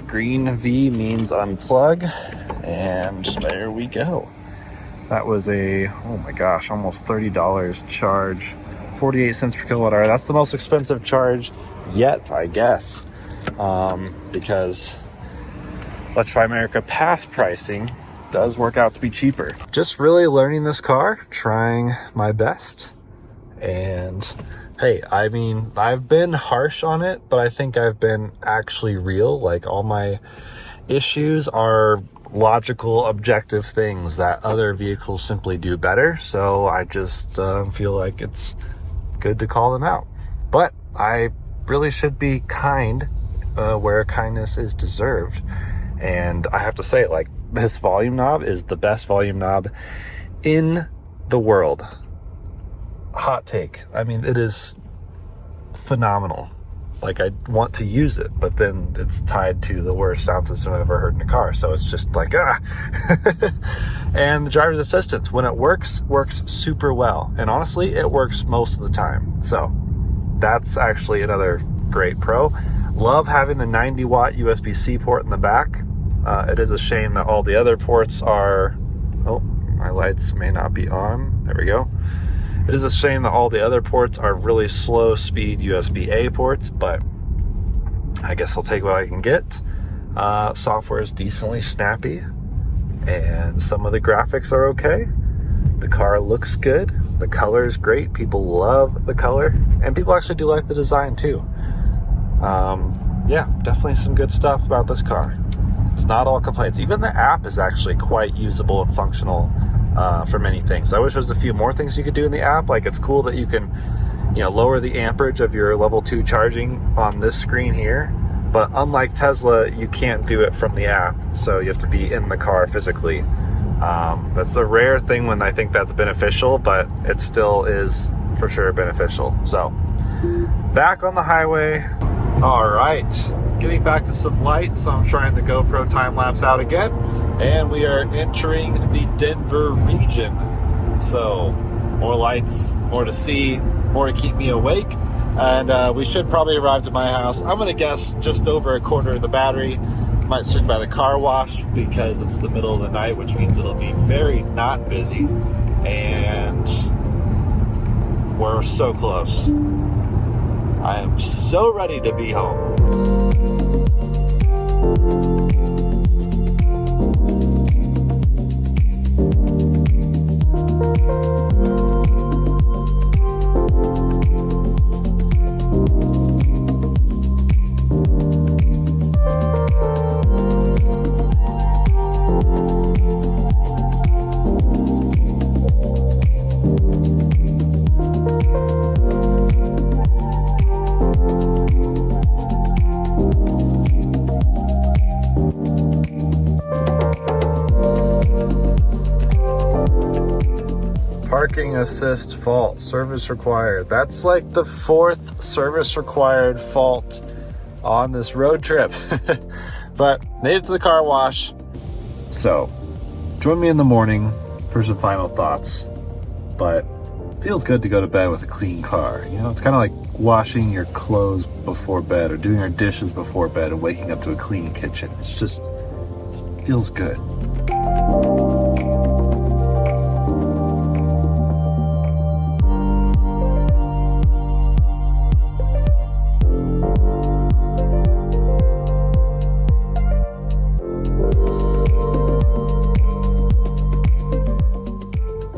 Green V means unplug, and there we go. That was a, oh my gosh, almost $30 charge, 48 cents per kilowatt hour. That's the most expensive charge yet, I guess, because Electrify America Pass pricing does work out to be cheaper. Just really learning this car, trying my best. And hey, I mean, I've been harsh on it, but I think I've been actually real. Like, all my issues are logical, objective things that other vehicles simply do better. So I just feel like it's good to call them out. But I really should be kind where kindness is deserved. And I have to say, like, this volume knob is the best volume knob in the world. Hot take. I mean, it is phenomenal. Like, I want to use it, but then it's tied to the worst sound system I've ever heard in a car. So it's just like, And the driver's assistance, when it works super well. And honestly, it works most of the time. So that's actually another great pro. Love having the 90 watt USB-C port in the back. It is a shame that all the other ports are, oh, my lights may not be on. There we go. It is a shame that all the other ports are really slow speed USB-A ports, but I guess I'll take what I can get. Software is decently snappy, and some of the graphics are okay. The car looks good. The color is great. People love the color, and people actually do like the design too. Yeah, definitely some good stuff about this car. It's not all complaints. Even the app is actually quite usable and functional for many things. I wish there was a few more things you could do in the app. Like, it's cool that you can, lower the amperage of your level 2 charging on this screen here. But unlike Tesla, you can't do it from the app. So you have to be in the car physically. That's a rare thing when I think that's beneficial, but it still is for sure beneficial. So back on the highway. All right, getting back to some light. So I'm trying the GoPro time lapse out again, and we are entering the Denver region. So more lights, more to see, more to keep me awake. And we should probably arrive to my house. I'm gonna guess just over a quarter of the battery. Might swing by the car wash because it's the middle of the night, which means it'll be very not busy. And we're so close. I am so ready to be home. Parking assist fault, service required. That's like the 4th service required fault on this road trip. But made it to the car wash. So join me in the morning for some final thoughts. But it feels good to go to bed with a clean car. You know, it's kind of like washing your clothes before bed or doing your dishes before bed and waking up to a clean kitchen. It's just feels good.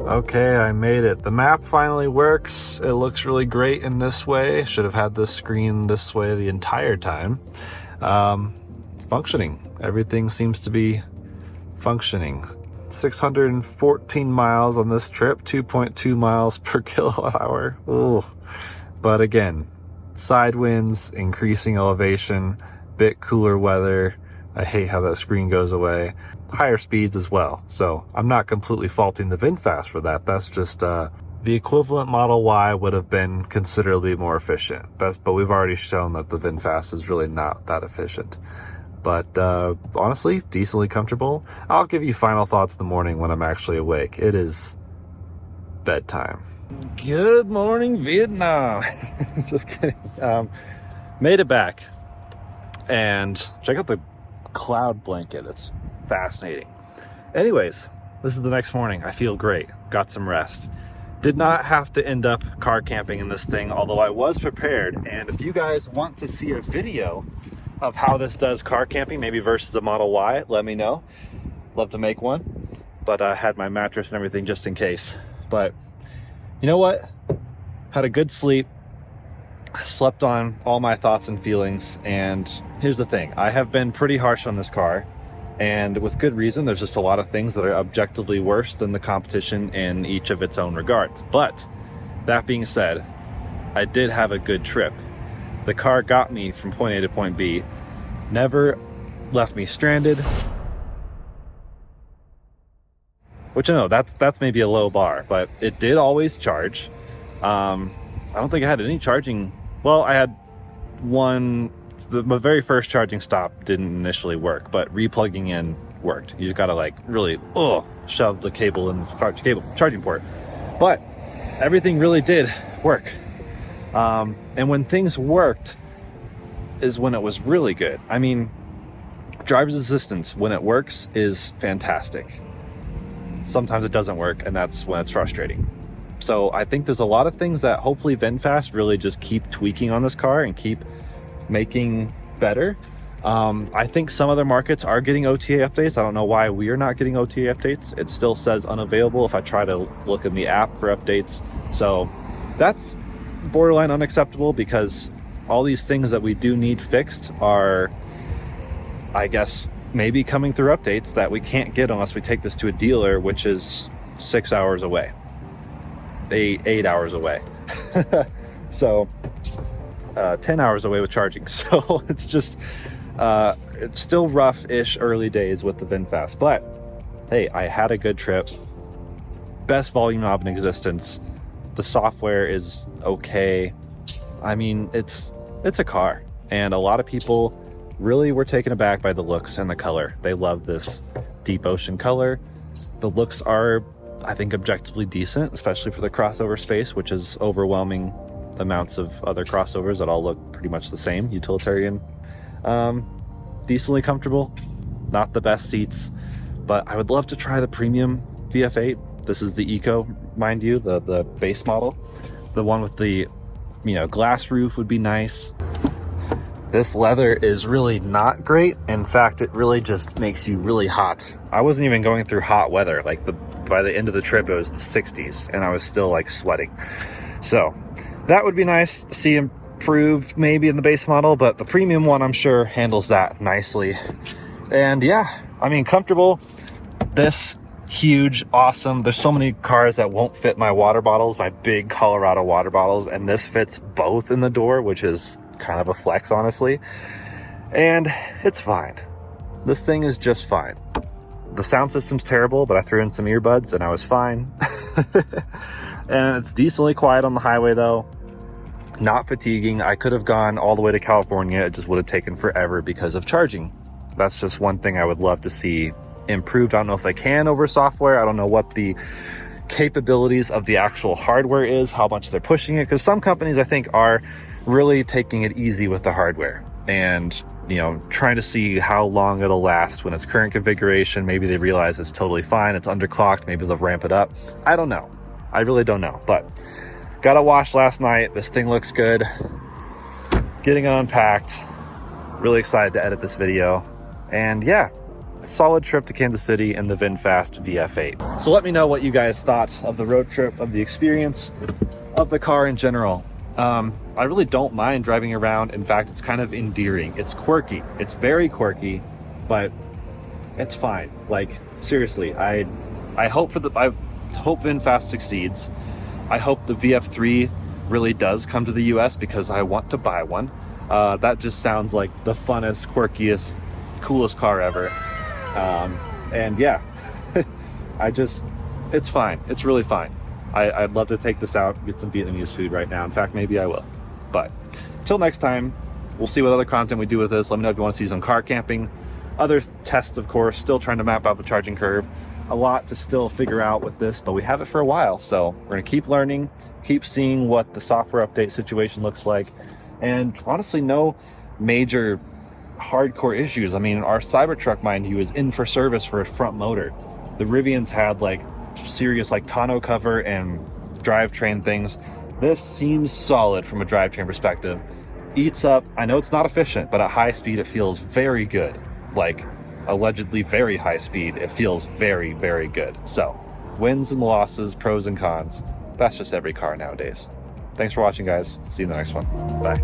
Okay, I made it. The map finally works. It looks really great in this way. Should have had this screen this way the entire time. Functioning. Everything seems to be functioning. 614 miles on this trip, 2.2 miles per kilowatt hour. Ooh. But again, side winds, increasing elevation, bit cooler weather. I hate how that screen goes away. Higher speeds as well. So I'm not completely faulting the VinFast for that. That's just the equivalent Model Y would have been considerably more efficient. But we've already shown that the VinFast is really not that efficient. But honestly, decently comfortable. I'll give you final thoughts in the morning when I'm actually awake. It is bedtime. Good morning, Vietnam. Just kidding. Made it back. And check out the cloud blanket. It's fascinating. Anyways, this is the next morning. I feel great. Got some rest. Did not have to end up car camping in this thing, although I was prepared. And if you guys want to see a video of how this does car camping, maybe versus a Model Y, let me know. Love to make one. But I had my mattress and everything just in case. But you know what? Had a good sleep. Slept on all my thoughts and feelings. And here's the thing. I have been pretty harsh on this car. And with good reason. There's just a lot of things that are objectively worse than the competition in each of its own regards. But that being said, I did have a good trip. The car got me from point A to point B, never left me stranded. Which I know that's maybe a low bar, but it did always charge. I don't think I had any charging. Well, I had one. The very first charging stop didn't initially work, but replugging in worked. You just gotta like really shove the cable in the charging port. But everything really did work. And when things worked is when it was really good. I mean, driver's assistance, when it works, is fantastic. Sometimes it doesn't work, and that's when it's frustrating. So I think there's a lot of things that hopefully VinFast really just keep tweaking on this car and keep making better. I think some other markets are getting OTA updates. I don't know why we are not getting OTA updates. It still says unavailable if I try to look in the app for updates. So that's borderline unacceptable, because all these things that we do need fixed are, I guess, maybe coming through updates that we can't get unless we take this to a dealer, which is 6 hours away, 8 hours away. So 10 hours away with charging. So it's just it's still rough-ish early days with the VinFast, but hey, I had a good trip. Best volume knob in existence. The software is okay. I mean, it's a car, and a lot of people really were taken aback by the looks and the color. They love this deep ocean color. The looks are, I think, objectively decent, especially for the crossover space, which is overwhelming amounts of other crossovers that all look pretty much the same, utilitarian. Decently comfortable, not the best seats, but I would love to try the premium VF8. This is the Eco, mind you, the base model. The one with the, glass roof would be nice. This leather is really not great. In fact, it really just makes you really hot. I wasn't even going through hot weather. Like by the end of the trip, it was the 60s and I was still like sweating. So that would be nice to see improved maybe in the base model, but the premium one, I'm sure, handles that nicely. And yeah, I mean, comfortable. This huge, awesome. There's so many cars that won't fit my water bottles, my big Colorado water bottles, and this fits both in the door, which is kind of a flex, honestly. And it's fine. This thing is just fine. The sound system's terrible, but I threw in some earbuds and I was fine. And it's decently quiet on the highway though. Not fatiguing. I could have gone all the way to California. It just would have taken forever because of charging. That's just one thing I would love to see improved. I don't know if they can over software. I don't know what the capabilities of the actual hardware is, how much they're pushing it, because some companies I think are really taking it easy with the hardware and trying to see how long it'll last when it's current configuration. Maybe they realize it's totally fine, it's underclocked, maybe they'll ramp it up. I don't know. I really don't know, but got a wash last night. This thing looks good. Getting it unpacked. Really excited to edit this video. And yeah, solid trip to Kansas City in the VinFast VF8. So let me know what you guys thought of the road trip, of the experience, of the car in general. I really don't mind driving around. In fact, it's kind of endearing. It's quirky. It's very quirky, but it's fine. Like, seriously, I hope VinFast succeeds. I hope the VF3 really does come to the US because I want to buy one. That just sounds like the funnest, quirkiest, coolest car ever. And yeah, it's fine. It's really fine. I'd love to take this out, get some Vietnamese food right now. In fact, maybe I will. But till next time, we'll see what other content we do with this. Let me know if you want to see some car camping. Other tests, of course, still trying to map out the charging curve. A lot to still figure out with this, but we have it for a while. So we're gonna keep learning, keep seeing what the software update situation looks like. And honestly, no major hardcore issues. I mean, our Cybertruck, mind you, is in for service for a front motor. The Rivian's had like serious like tonneau cover and drivetrain things. This seems solid from a drivetrain perspective. Eats up, I know it's not efficient, but at high speed it feels very good. Like allegedly very high speed, it feels very, very good. So wins and losses, pros and cons. That's just every car nowadays. Thanks for watching, guys. See you in the next one. Bye.